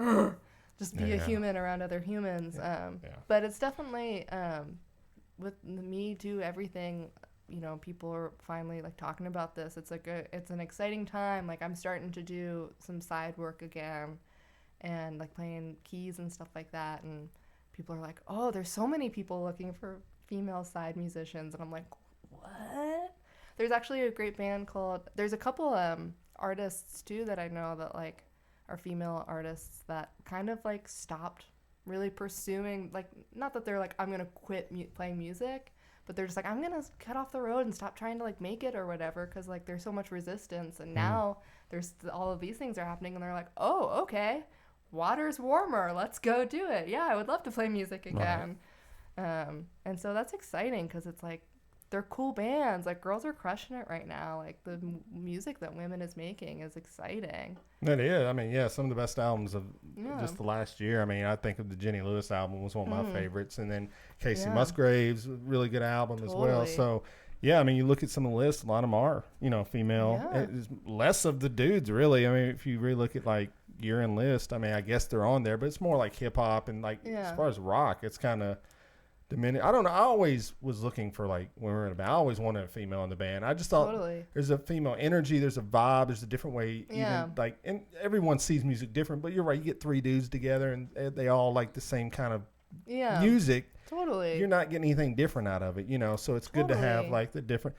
ugh. Just be a human around other humans. But it's definitely with the Me Too everything. You know, people are finally like talking about this. It's like it's an exciting time. Like I'm starting to do some side work again, and like playing keys and stuff like that. And people are like, "Oh, there's so many people looking for female side musicians," and I'm like, "What?" There's actually a great band called. There's a couple artists too that I know that like are female artists that kind of like stopped really pursuing, like, not that they're like, I'm gonna quit playing music, but they're just like, I'm gonna cut off the road and stop trying to like make it or whatever, because like there's so much resistance, and now there's all of these things are happening, and they're like, oh, okay, water's warmer, let's go do it. Yeah, I would love to play music again. And so that's exciting, because it's like they're cool bands. Like, girls are crushing it right now. Like, the music that women is making is exciting. It is. I mean, yeah, some of the best albums of just the last year. I mean, I think of the Jenny Lewis album was one of my favorites. And then Casey Musgraves, really good album as well. So, yeah, I mean, you look at some of the lists, a lot of them are, you know, female. Yeah. It's less of the dudes, really. I mean, if you really look at, like, year-end list, I mean, I guess they're on there. But it's more like hip-hop and, like, as far as rock, it's kind of diminished. I don't know. I always was looking for, like, when we were in a band, I always wanted a female in the band. I just thought there's a female energy, there's a vibe, there's a different way. Even, like, and everyone sees music different, but you're right. You get three dudes together and they all like the same kind of music. Totally. You're not getting anything different out of it, you know, so it's good to have, like, the different,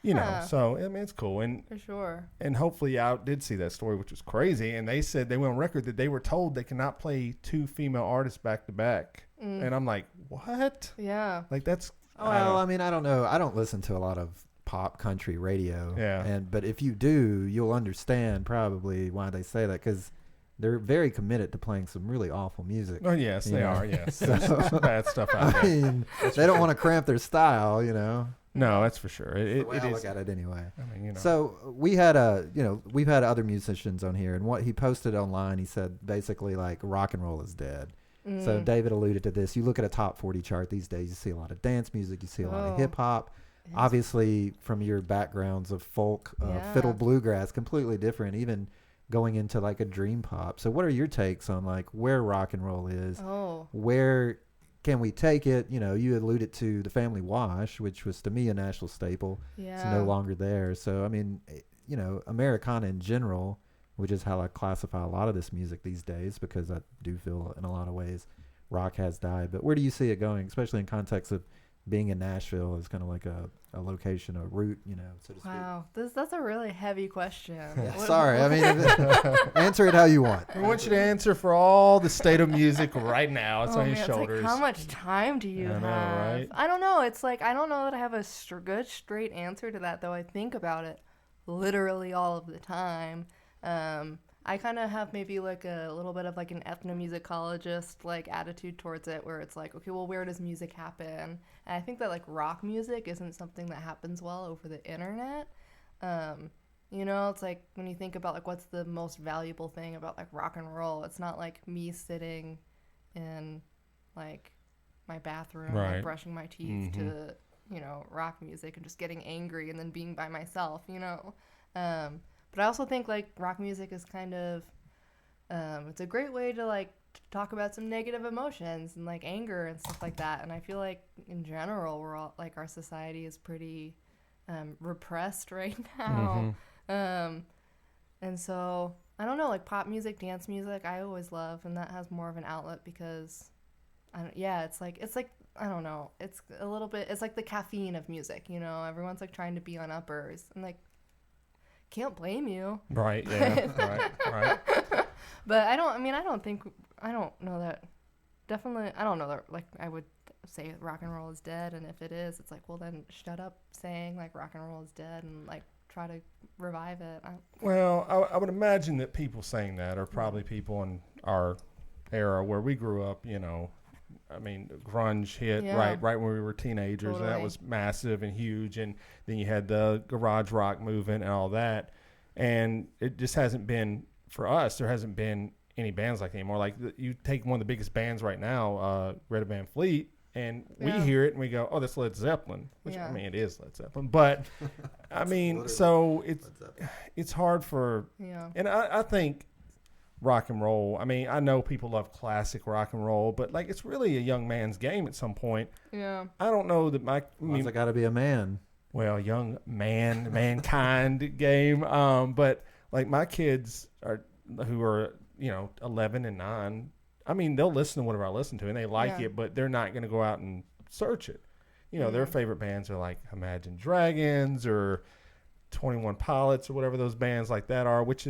you know, so, I mean, it's cool. And for sure. And hopefully I did see that story, which was crazy. And they said they went on record that they were told they cannot play two female artists back to back. And I'm like, what? Yeah. Like, that's. Well, I mean, I don't know. I don't listen to a lot of pop country radio. Yeah. But if you do, you'll understand probably why they say that, because they're very committed to playing some really awful music. Oh, yes, they are. Yes. There's some bad stuff out there. I mean, they don't want to cramp their style, you know. No, that's for sure. It I is. look at it anyway. I mean, you know. So we've had other musicians on here, and what he posted online, he said basically like rock and roll is dead. So David alluded to this. You look at a top 40 chart these days, you see a lot of dance music, you see a lot of hip hop. Obviously, from your backgrounds of folk, fiddle, bluegrass, completely different. Even going into like a dream pop. So what are your takes on like where rock and roll is? Where can we take it? You know, you alluded to the Family Wash, which was to me a national staple. It's no longer there. So I mean, you know, Americana in general, which is how I classify a lot of this music these days, because I do feel in a lot of ways rock has died. But where do you see it going, especially in context of being in Nashville as kind of like a location, a route, you know, so to speak? Wow, that's a really heavy question. Sorry, I mean, answer it how you want. We want you to answer for all the state of music right now. It's on your man, shoulders. Like, how much time do you have? Right? I don't know. It's like, I don't know that I have a good straight answer to that, though. I think about it literally all of the time. I kind of have maybe like a little bit of like an ethnomusicologist like attitude towards it, where it's like, okay, well, where does music happen? And I think that like rock music isn't something that happens well over the internet. You know, it's like when you think about like what's the most valuable thing about like rock and roll, it's not like me sitting in like my bathroom like brushing my teeth to, you know, rock music and just getting angry and then being by myself, you know. But I also think like rock music is kind of it's a great way to like talk about some negative emotions and like anger and stuff like that. And I feel like in general we're all like, our society is pretty repressed right now. And so I don't know, like pop music, dance music, I always love, and that has more of an outlet because it's like I don't know, it's a little bit, it's like the caffeine of music, you know. Everyone's like trying to be on uppers, and like, can't blame you. Right, yeah, right. But I don't know that like I would say rock and roll is dead, and if it is, it's like, well then shut up saying like rock and roll is dead and like try to revive it. Well, I would imagine that people saying that are probably people in our era where we grew up, you know. I mean, grunge hit right when we were teenagers, and that was massive and huge. And then you had the garage rock movement and all that. And it just hasn't been, for us, there hasn't been any bands like that anymore. Like, you take one of the biggest bands right now, Greta Van Fleet, and we hear it and we go, oh, that's Led Zeppelin. Which, I mean, it is Led Zeppelin. But, I mean, so it's hard for, and I think rock and roll, I mean, I know people love classic rock and roll, but like, it's really a young man's game at some point. I don't know that I got to be a man. Well, young mankind game. But like my kids who are, you know, 11 and 9, I mean, they'll listen to whatever I listen to and they like it, but they're not going to go out and search it. you know, their favorite bands are like Imagine Dragons or 21 Pilots or whatever those bands like that are, which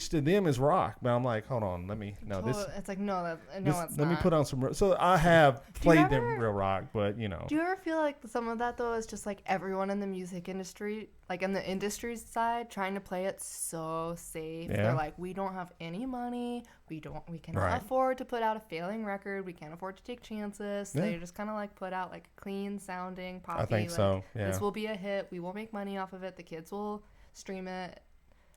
to them is rock. But I'm like, hold on, It's like, no, it's let not. me put on some. So I have played them real rock, but you know. Do you ever feel like some of that though is just like everyone in the music industry, like in the industry side, trying to play it so safe? Yeah. They're like, we don't have any money. We cannot afford to put out a failing record. We can't afford to take chances. So they just kind of like put out like clean sounding poppy. I think like, so. Yeah. This will be a hit. We will make money off of it. The kids will stream it.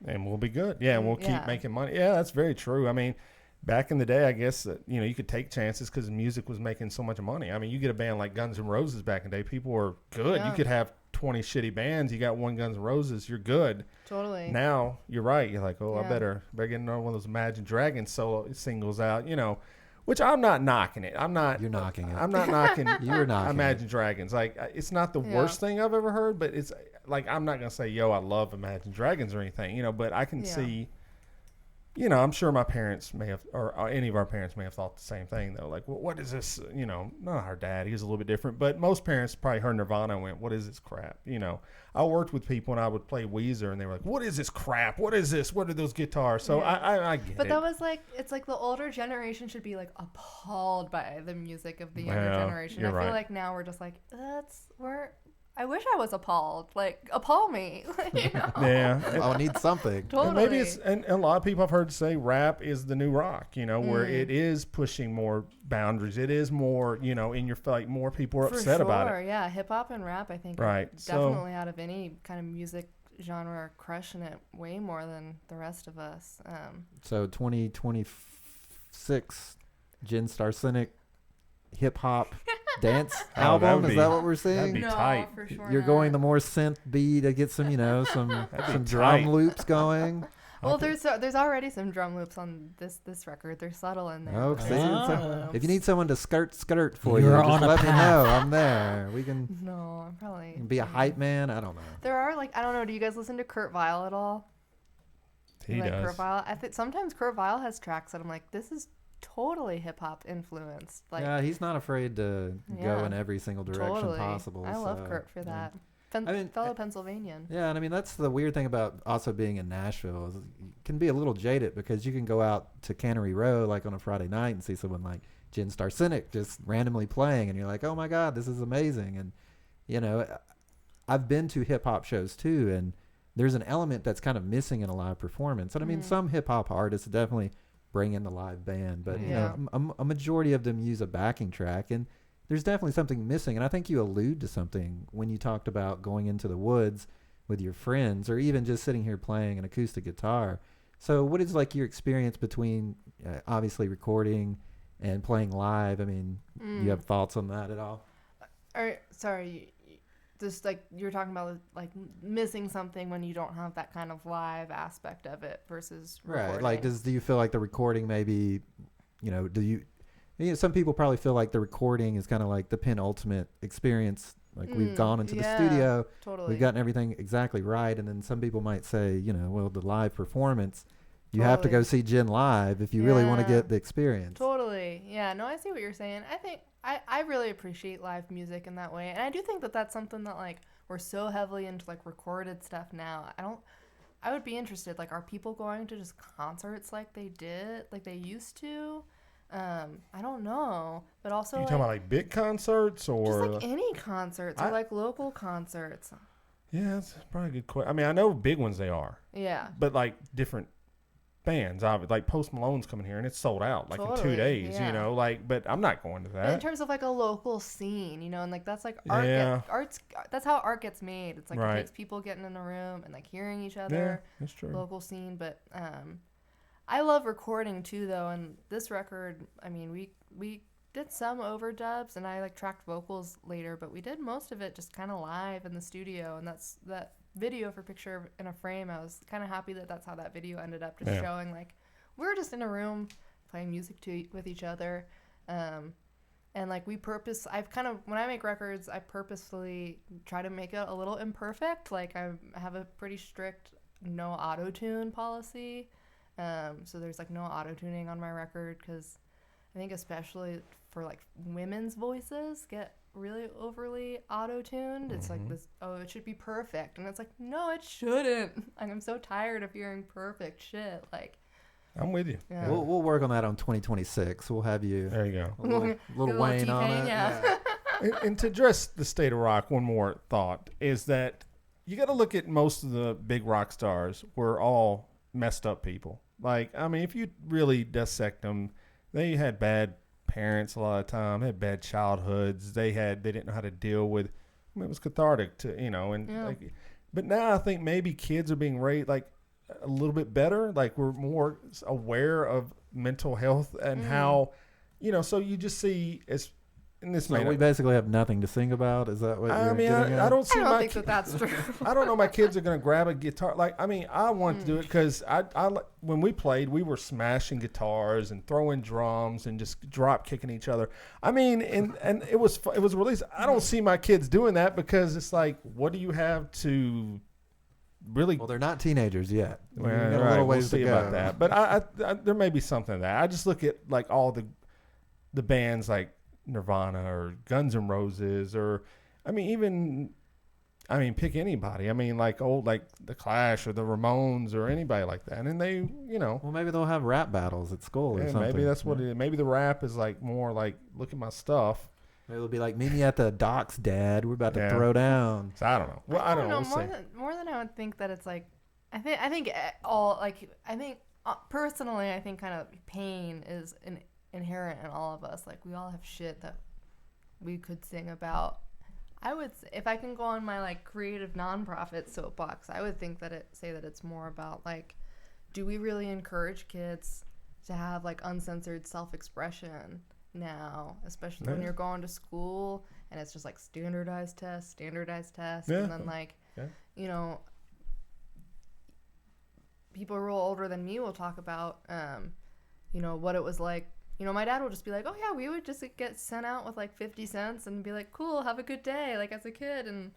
And we'll be good. Yeah, and we'll keep making money. Yeah, that's very true. I mean, back in the day, I guess that, you know, you could take chances because music was making so much money. I mean, you get a band like Guns N' Roses back in the day, people were good. Yeah. You could have 20 shitty bands. You got one Guns N' Roses, you're good. Totally. Now, you're right. You're like, I better get another one of those Imagine Dragons solo singles out, you know, which I'm not knocking it. You're knocking it. I'm not knocking You're knocking Imagine Dragons. Like, it's not the worst thing I've ever heard, but it's like, I'm not going to say, I love Imagine Dragons or anything, you know, but I can see, you know, I'm sure my parents may have, or any of our parents may have thought the same thing, though. Like, well, what is this? You know, not our dad. He was a little bit different, but most parents probably heard Nirvana and went, what is this crap? You know, I worked with people and I would play Weezer and they were like, what is this crap? What is this? What are those guitars? So I get it. But that was like, it's like the older generation should be like appalled by the music of the younger generation. I feel like now we're just like, I wish I was appalled. Like, appall me. You know? Yeah. I need something. Totally. And maybe and a lot of people I've heard say rap is the new rock, you know, where it is pushing more boundaries. It is more, you know, in your like more people are upset about it. Yeah, hip hop and rap, I think, right. definitely out of any kind of music genre are crushing it way more than the rest of us. So 2026, Jen Starsinic hip hop dance album. Is that what we're seeing? That'd be tight. For sure You're going the more synth beat to get some, you know, some drum loops going. Well, there's already some drum loops on this record. They're subtle in there. Oh, So if you need someone to skirt for you, You're just on a let me path. know. I'm there. We can No, I'm probably be a hype man. I don't know. There are like, I don't know. Do you guys listen to Kurt Vile at all? He like does. Kurt Vile? I think sometimes Kurt Vile has tracks that I'm like, this is totally hip hop influenced. Like, Yeah, he's not afraid to go Yeah, in every single direction totally. possible. I love so, Kurt for that. mean, Fellow Pennsylvanian. Yeah, and I mean that's the weird thing about also being in Nashville is you can be a little jaded because you can go out to Cannery Row like on a Friday night and see someone like Jen Starsinic just randomly playing, and you're like, oh my god, this is amazing. And you know, I've been to hip hop shows too, and there's an element that's kind of missing in a live performance. And I mean, some hip hop artists definitely bring in the live band, but you know, a majority of them use a backing track, and there's definitely something missing. And I think you allude to something when you talked about going into the woods with your friends, or even just sitting here playing an acoustic guitar. So what is like your experience between obviously recording and playing live? I mean, you have thoughts on that at all? Sorry, just like you were talking about, like missing something when you don't have that kind of live aspect of it versus recording. Right. Like, do you feel like the recording maybe, you know, some people probably feel like the recording is kind of like the penultimate experience. Like we've gone into the studio, totally. We've gotten everything exactly right. And then some people might say, you know, well, the live performance, you have to go see Jen live if you really want to get the experience. Totally. Yeah. No, I see what you're saying. I think I really appreciate live music in that way. And I do think that that's something that like we're so heavily into like recorded stuff now. I would be interested. Like, are people going to just concerts like they used to? I don't know, but also you talking about like big concerts or just like any concerts or like local concerts? Yeah, that's probably a good question. I mean, I know big ones they are. Yeah. But like different bands, like Post Malone's coming here and it's sold out like in 2 days. Yeah. You know, like, but I'm not going to that. But in terms of like a local scene, you know, and like that's like art's that's how art gets made. It's like it takes people getting in a room and like hearing each other. Yeah, that's true. Local scene, but I love recording too, though. And this record, I mean, we did some overdubs, and I like tracked vocals later, but we did most of it just kind of live in the studio. And that's that video for Picture in a Frame. I was kind of happy that that's how that video ended up, just showing like we were just in a room playing music with each other, and like I've kind of, when I make records, I purposefully try to make it a little imperfect. Like I have a pretty strict no auto-tune policy. So there's like no auto-tuning on my record because I think especially for like women's voices get really overly auto-tuned. It's like this, oh, it should be perfect. And it's like, no, it shouldn't. Like, I'm so tired of hearing perfect shit. Like, I'm with you. yeah. We'll work on that on 2026. We'll have you. There you go. A little Wayne on T-Pain, it. yeah. And to address the state of rock, one more thought is that you got to look at most of the big rock stars were all messed up people. Like, I mean, if you really dissect them, they had bad parents a lot of the time, had bad childhoods. They didn't know how to deal with. I mean, it was cathartic to like. But now I think maybe kids are being raised like a little bit better. Like we're more aware of mental health and how, So you just see as. In this So we basically have nothing to sing about. Is that what you're getting at? I don't see I don't think that's true. I don't know. My kids are going to grab a guitar. Like, I mean, I want to do it because when we played, we were smashing guitars and throwing drums and just drop kicking each other. I mean, and it was released. I don't see my kids doing that because it's like, what do you have to really? Well, they're not teenagers yet. Well, We've got a right, little we'll ways see to go. about that. But I there may be something to that. I just look at like all the bands like Nirvana or Guns N' Roses or pick anybody. I mean, like the Clash or the Ramones or anybody like that. And they, Well, maybe they'll have rap battles at school or something. maybe that's what it is. Maybe the rap is like more like, look at my stuff. Maybe it'll be like, meet me at the docks, Dad. We're about to throw down. So I don't know. Well, I don't know. More than I would think that it's like, I think personally, I think kind of pain is inherent in all of us. Like, we all have shit that we could sing about. I would, if I can go on my like creative nonprofit soapbox, I would think that it's more about like, do we really encourage kids to have like uncensored self-expression now, especially when you're going to school and it's just like standardized tests, and then like, people real older than me will talk about, what it was like. My dad will just be like, oh, yeah, we would just get sent out with, like, 50 cents and be like, cool, have a good day, like, as a kid. And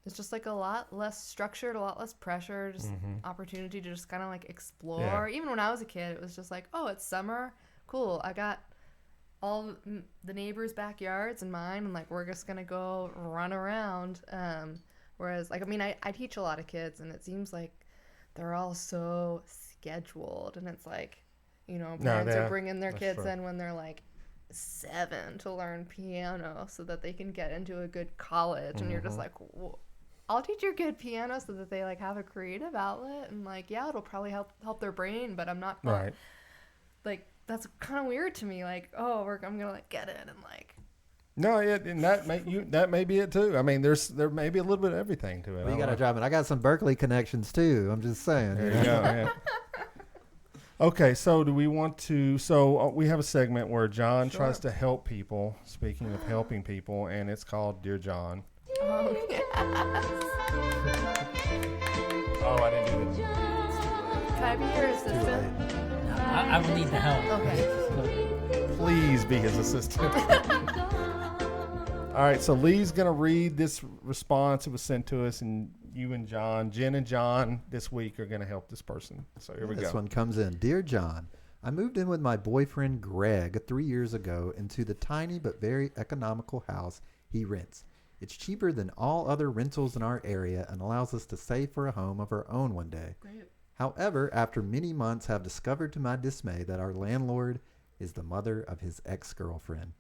it's just, like, a lot less structured, a lot less pressure, just opportunity to just kind of, like, explore. Yeah. Even when I was a kid, it was just like, oh, it's summer. Cool. I got all the neighbors' backyards and mine, and, like, we're just going to go run around. Whereas, like, I teach a lot of kids, and it seems like they're all so scheduled. And it's like, parents are bringing their kids in when they're like 7 to learn piano so that they can get into a good college. And you're just like, well, I'll teach your kid piano so that they like have a creative outlet, and like, yeah, it'll probably help their brain, but I'm not gonna, like, that's kind of weird to me. Like, oh, I'm gonna like get in and like. No, and that may be it too. I mean, there may be a little bit of everything to it. You got to drop it. I got some Berkeley connections too. I'm just saying. There you go. Yeah. Okay, so do we want to? So we have a segment where John tries to help people. Speaking of helping people, and it's called Dear John. Oh, yes. Oh, I didn't do this. Can I be your assistant? No, I will need the help. Okay. Please be his assistant. All right, so Lee's going to read this response. It was sent to us, and you and John, Jen and John, this week are going to help this person. So here we go. This one comes in. Dear John, I moved in with my boyfriend Greg 3 years ago into the tiny but very economical house he rents. It's cheaper than all other rentals in our area and allows us to save for a home of our own one day. Great. However, after many months, have discovered to my dismay that our landlord is the mother of his ex-girlfriend.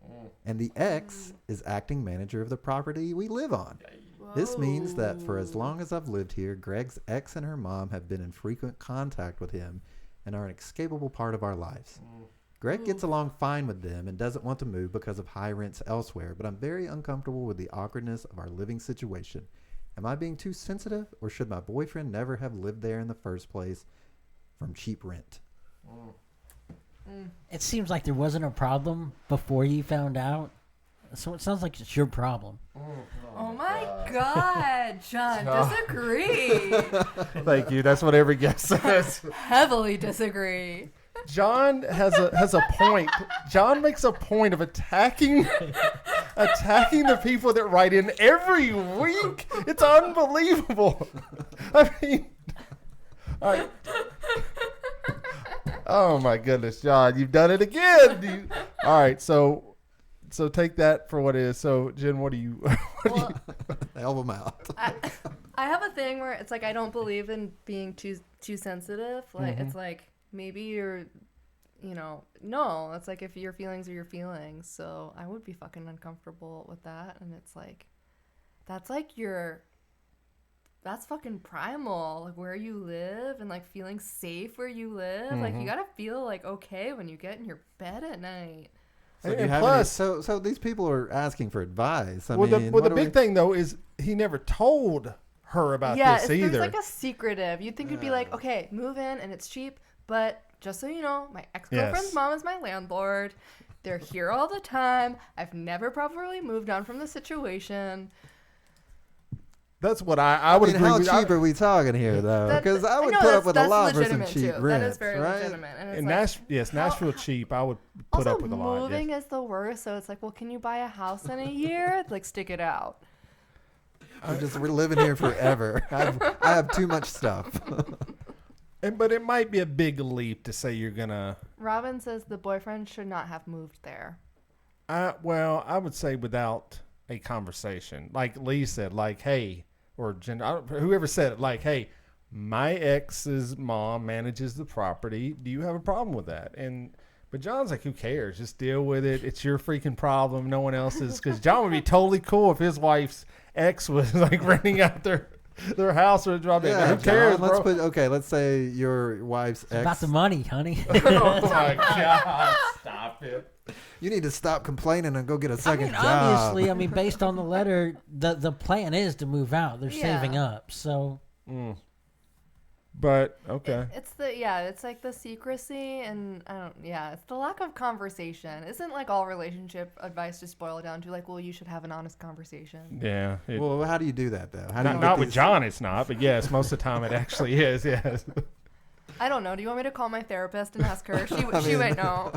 And the ex is acting manager of the property we live on. Whoa. This means that for as long as I've lived here, Greg's ex and her mom have been in frequent contact with him and are an inescapable part of our lives. Greg gets along fine with them and doesn't want to move because of high rents elsewhere, but I'm very uncomfortable with the awkwardness of our living situation. Am I being too sensitive, or should my boyfriend never have lived there in the first place from cheap rent? It seems like there wasn't a problem before you found out, so it sounds like it's your problem. Oh my God, John, disagree. Thank you. That's what every guest says. Heavily disagree. John has a point. John makes a point of attacking the people that write in every week. It's unbelievable. I mean, all right. Oh my goodness, John, you've done it again. All right, so So take that for what it is. So Jen, what do you? Well, Help them out. I have a thing where it's like I don't believe in being too sensitive. Like it's like maybe you're, no. It's like if your feelings are your feelings. So I would be fucking uncomfortable with that, and it's like, that's fucking primal, like where you live and like feeling safe where you live. Like you gotta feel like okay when you get in your bed at night. So, and plus, so these people are asking for advice. The big thing though is he never told her about this either. Yeah, there's like a secretive. You'd think it'd be like, okay, move in and it's cheap, but just so you know, my ex-girlfriend's mom is my landlord. They're here all the time. I've never properly moved on from the situation. That's what I would agree how with. How cheap are we talking here, though? Because I would put up with a lot for some cheap rent. That is very legitimate. And it's Nashville cheap. I would put up with a lot. Moving is the worst. So it's like, well, can you buy a house in a year? Like, stick it out. We're living here forever. I have too much stuff. But it might be a big leap to say you're gonna. Robin says the boyfriend should not have moved there. Well, I would say without a conversation, like Lee said, like, hey. Or Jen, whoever said it, like, hey, my ex's mom manages the property. Do you have a problem with that? But John's like, who cares? Just deal with it. It's your freaking problem. No one else's. Because John would be totally cool if his wife's ex was like renting out their house or dropping. Yeah, who cares, John, bro? Let's say your wife's ex. About the money, honey. Oh my God! Stop it. You need to stop complaining and go get a second job. Obviously, based on the letter, the plan is to move out. They're saving up, so. But okay. It's like the secrecy and it's the lack of conversation. Isn't like all relationship advice just boil down to like, well, you should have an honest conversation. Yeah. Well, how do you do that though? Not with John, it's not. But yes, most of the time it actually is. Yes. I don't know. Do you want me to call my therapist and ask her? She might know.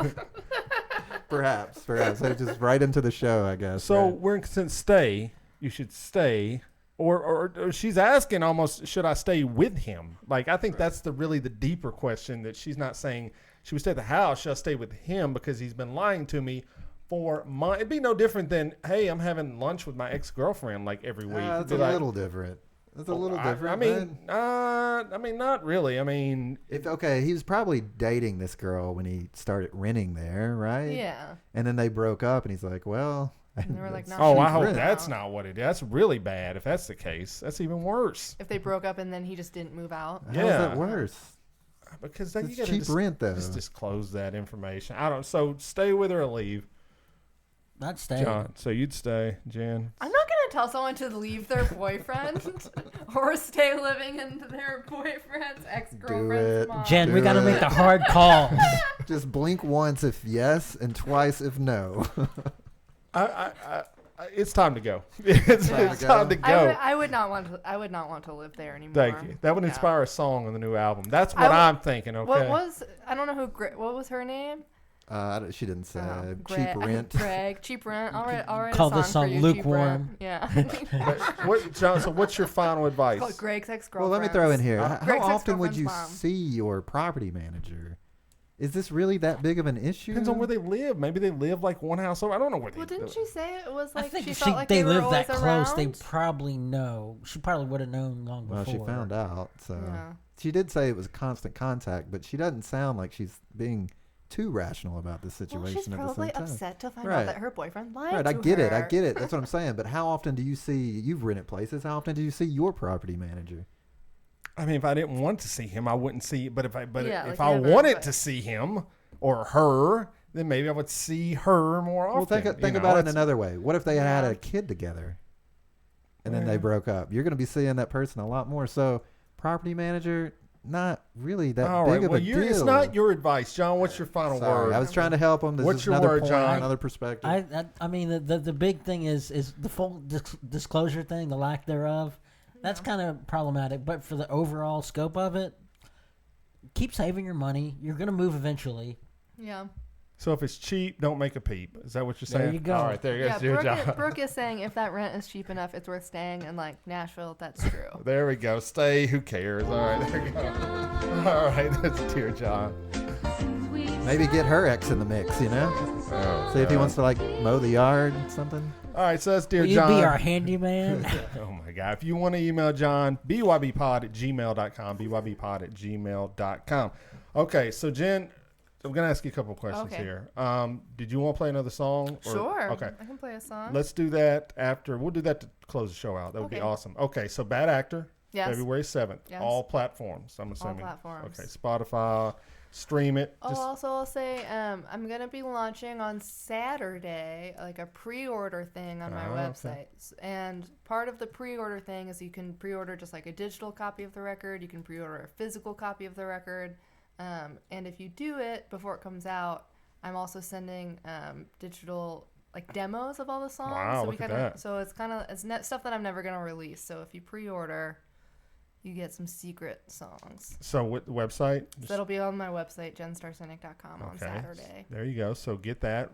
Perhaps. So just right into the show, I guess. So right? we're in consent stay. You should stay. Or she's asking almost, should I stay with him? Like, I think that's really the deeper question, that she's not saying she would stay at the house. Should I stay with him because he's been lying to me for months? It'd be no different than, hey, I'm having lunch with my ex-girlfriend like every week. That's a little different. That's a little different. Not really. He was probably dating this girl when he started renting there, right? Yeah. And then they broke up, and he's like, well. And they were like, I hope that's not what it is. That's really bad if that's the case. That's even worse. If they broke up and then he just didn't move out. How is that worse? Because then you got cheap rent, though. Just disclose that information. So stay with her or leave. I'd stay. John, so you'd stay, Jen. I'm not going to tell someone to leave their boyfriend or stay living in their boyfriend's ex-girlfriend's mom. Jen, we got to make the hard call. Just blink once if yes and twice if no. It's time to go. It's time to go. I would not want to live there anymore. Thank you. That would inspire a song on the new album. That's what I'm thinking. Okay. I don't know what was her name? She didn't say. Cheap rent. Greg. Cheap rent. I'll write Call a song this song for you, Lukewarm. Yeah. John, so what's your final advice? Called Greg's ex-girlfriend. Well, let me throw in here. How often would you mom. see your property manager? Is this really that big of an issue? Depends on where they live. Maybe they live like one house over. I don't know where they live. Well, didn't she say it was like I think she if felt like they were live that always close, around? they probably know. She probably would have known long before. Well, she found out. So Yeah. she did say it was constant contact, but she doesn't sound like she's being too rational about this situation. Well, she's at the probably same time. upset to find Right. out that her boyfriend lied Right, to I get her. it. That's what I'm saying. But how often do you see? You've rented places. How often do you see your property manager? I mean, if I didn't want to see him, I wouldn't see. But if I never, wanted to see him or her, then maybe I would see her more often. Well, think about it another way. What if they had a kid together, and then they broke up? You're going to be seeing that person a lot more. So, property manager, not really that big of a deal. It's not your advice, John. What's your final word? I was trying to help them. What's your word, John? Another perspective. I mean, the big thing is the full disclosure thing, the lack thereof. That's kind of problematic. But for the overall scope of it, keep saving your money. You're going to move eventually. Yeah. So if it's cheap, don't make a peep. Is that what you're saying? There you go. All right, there you go. Yeah, Brooke is saying if that rent is cheap enough, it's worth staying in like Nashville. That's true. There we go. Stay. Who cares? All right, there you go. All right, that's Dear John. Maybe get her ex in the mix, you know? See if he wants to, like, mow the yard or something. All right, so that's Dear Will you John. be our handyman? Oh, my God. If you want to email John, bybpod@gmail.com, bybpod@gmail.com. Okay, so Jen, I'm going to ask you a couple of questions here. Did you want to play another song? Or, Sure. Okay. I can play a song. Let's do that after. We'll do that to close the show out. That would be Okay. awesome. Okay, so Bad Actor, Yes. February 7th. Yes. All platforms, I'm assuming. platforms. Okay, Spotify, stream it. Oh, also I'll say I'm gonna be launching on Saturday like a pre-order thing on my website, and part of the pre-order thing is you can pre-order just like a digital copy of the record. You can pre-order a physical copy of the record, and if you do it before it comes out, I'm also sending digital like demos of all the songs. Wow, so look at that. So it's stuff that I'm never gonna release. So if you pre-order, you get some secret songs. So what website? So that'll be on my website, jenstarsinic.com on Saturday. There you go. So get that.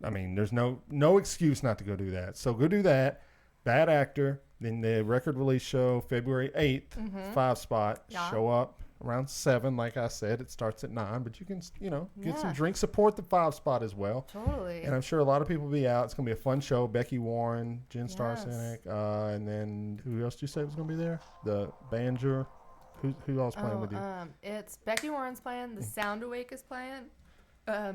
I mean, there's no excuse not to go do that. So go do that. Bad Actor. Then the record release show, February 8th, 5 spot. Yeah. Show up around 7. Like I said, it starts at 9. But you can, get some Yeah. drinks. Support the 5 spot as well. Totally. And I'm sure a lot of people will be out. It's going to be a fun show. Becky Ward, Jen Yes. Starsinic, and then who else did you say was going to be there? The banjo. Who else playing with you? It's Becky Warren's playing. The Sound Awake is playing.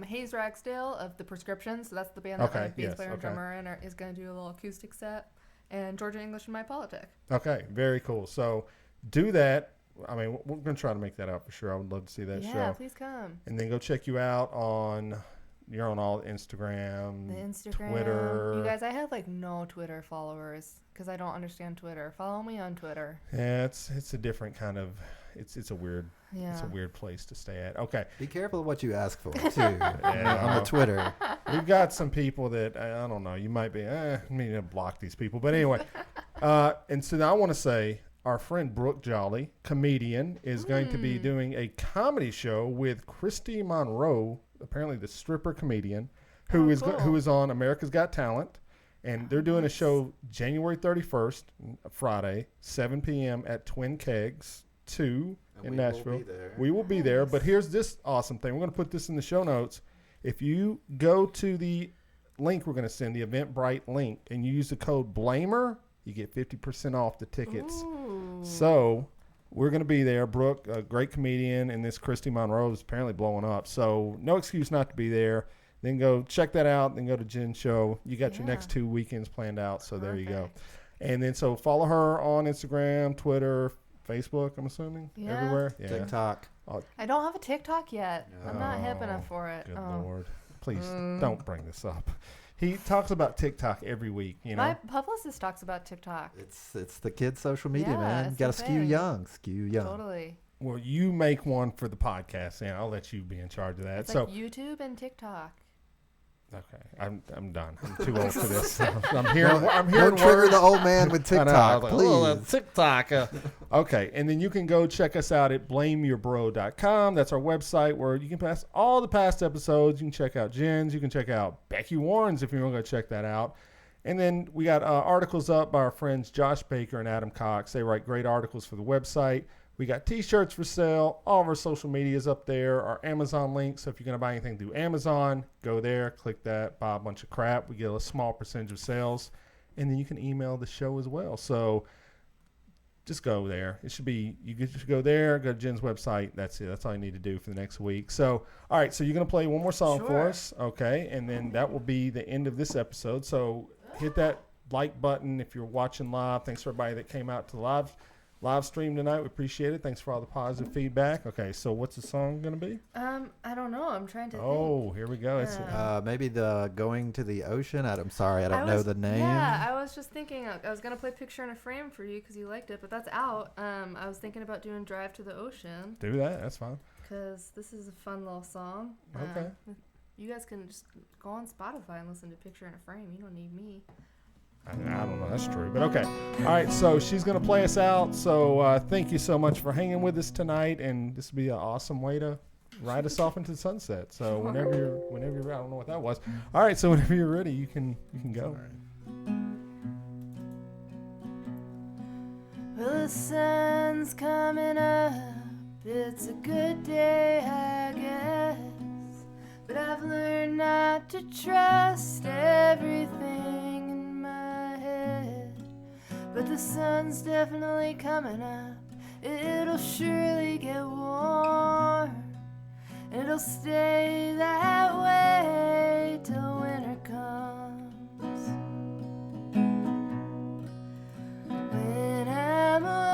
Hayes Ragsdale of The Prescription, so that's the band that my bass player and drummer in is going to do a little acoustic set. And Georgia English and My Politic. Okay, very cool. So do that. I mean, we're going to try to make that out for sure. I would love to see that show. Yeah, please come. And then go check you out on, you're on all Instagram, The Instagram. Twitter. You guys, I have like no Twitter followers because I don't understand Twitter. Follow me on Twitter. Yeah, it's a different kind of, it's a weird place to stay at. Okay. Be careful what you ask for, too, on the Twitter. We've got some people that, I don't know, you might be, I need to block these people. But anyway, and so now I want to say, our friend Brooke Jolly, comedian, is going to be doing a comedy show with Christy Monroe, apparently the stripper comedian, who is on America's Got Talent. And they're doing a show January 31st, Friday, 7 p.m. at Twin Kegs 2 in Nashville. We will be there. But here's this awesome thing. We're going to put this in the show notes. If you go to the link we're going to send, the Eventbrite link, and you use the code BLAMER, you get 50% off the tickets. Ooh. So we're going to be there. Brooke, a great comedian, and this Christy Monroe is apparently blowing up. So no excuse not to be there. Then go check that out. Then go to Jen's show. You got your next 2 weekends planned out. So there you go. And then so follow her on Instagram, Twitter, Facebook, I'm assuming. Yeah. Everywhere. Yeah. TikTok. I don't have a TikTok yet. I'm not hip enough for it. Good Lord. Please don't bring this up. He talks about TikTok every week, you know. My publicist talks about TikTok. It's the kids' social media, Yeah, man. it's Got to the skew thing. young. Totally. Well, you make one for the podcast, and I'll let you be in charge of that. It's so like YouTube and TikTok. okay, I'm done. I'm too old for this. I'm hearing Don't words. trigger the old man with I know, I was TikTok, like, "Oh, please. TikTok. Okay, and then you can go check us out at blameyourbro.com. That's our website where you can pass all the past episodes. You can check out Jen's. You can check out Becky Warren's if you want to go check that out. And then we got articles up by our friends Josh Baker and Adam Cox. They write great articles for the website. We got T-shirts for sale. All of our social media is up there. Our Amazon link. So if you're going to buy anything through Amazon, go there, click that, buy a bunch of crap. We get a small percentage of sales. And then you can email the show as well. So just go there. It should be, you should go there, go to Jen's website. That's it. That's all you need to do for the next week. So, all right. So you're going to play one more song for us. Okay. And then that will be the end of this episode. So hit that like button if you're watching live. Thanks for everybody that came out to the live stream tonight. We appreciate it. Thanks for all the positive feedback. Okay, so what's the song going to be? I don't know. I'm trying to think. Oh, here we go. It's Maybe the Going to the Ocean. I'm sorry, I don't know the name. Yeah, I was just thinking I was going to play Picture in a Frame for you because you liked it, but that's out. I was thinking about doing Drive to the Ocean. Do that. That's fine. Because this is a fun little song. Okay. You guys can just go on Spotify and listen to Picture in a Frame. You don't need me. I don't know. That's true. But okay. All right. So she's going to play us out. So thank you so much for hanging with us tonight. And this will be an awesome way to ride us off into the sunset. So whenever you're, I don't know what that was. All right. So whenever you're ready, you can go. Well, the sun's coming up. It's a good day, I guess. I've learned not to trust everything in my head. But the sun's definitely coming up. It'll surely get warm. It'll stay that way till winter comes. When I'm alone,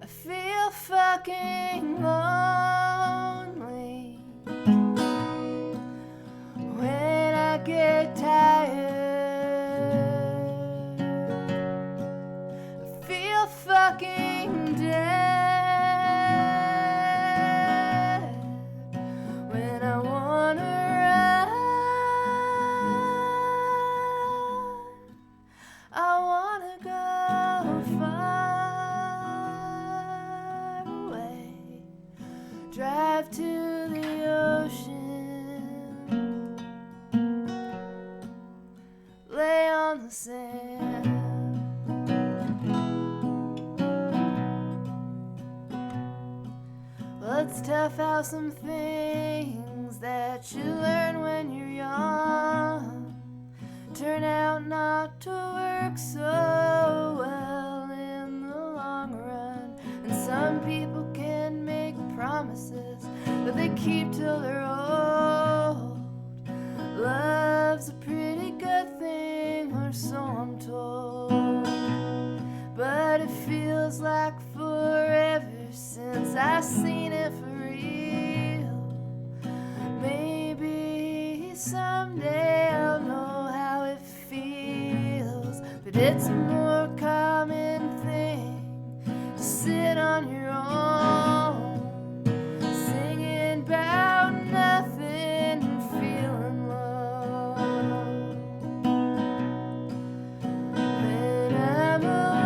I feel fucking lonely. When I get tired, I feel fucking dead. When I wanna run, I wanna go far away. Drive to the ocean, lay on the sand. Well, it's tough how some things that you learn when you're young turn out not to work so well in the long run. And some people can make promises that they keep till they're old. Love's a pretty good thing, or so I'm told. But it feels like forever since I seen it for real. Maybe someday I'll know how it feels. But it's a more common thing to sit on your own, singing about nothing and feeling low. When I'm alone,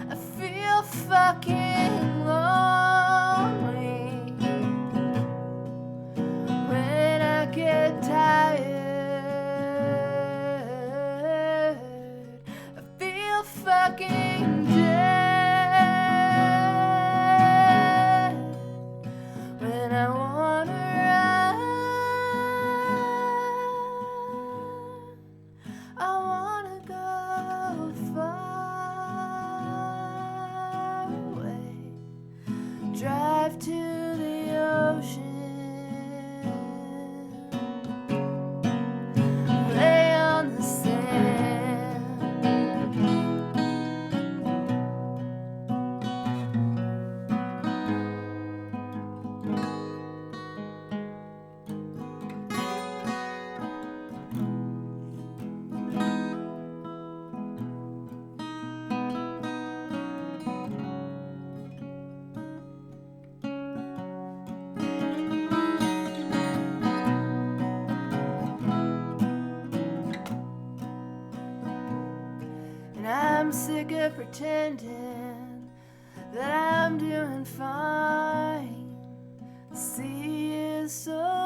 I feel fucking lonely. When I get tired, I feel fucking dead. When I wanna run, I wanna go far away. Drive to the ocean, lay on the sand. And I'm sick of pretending that I'm doing fine. The sea is so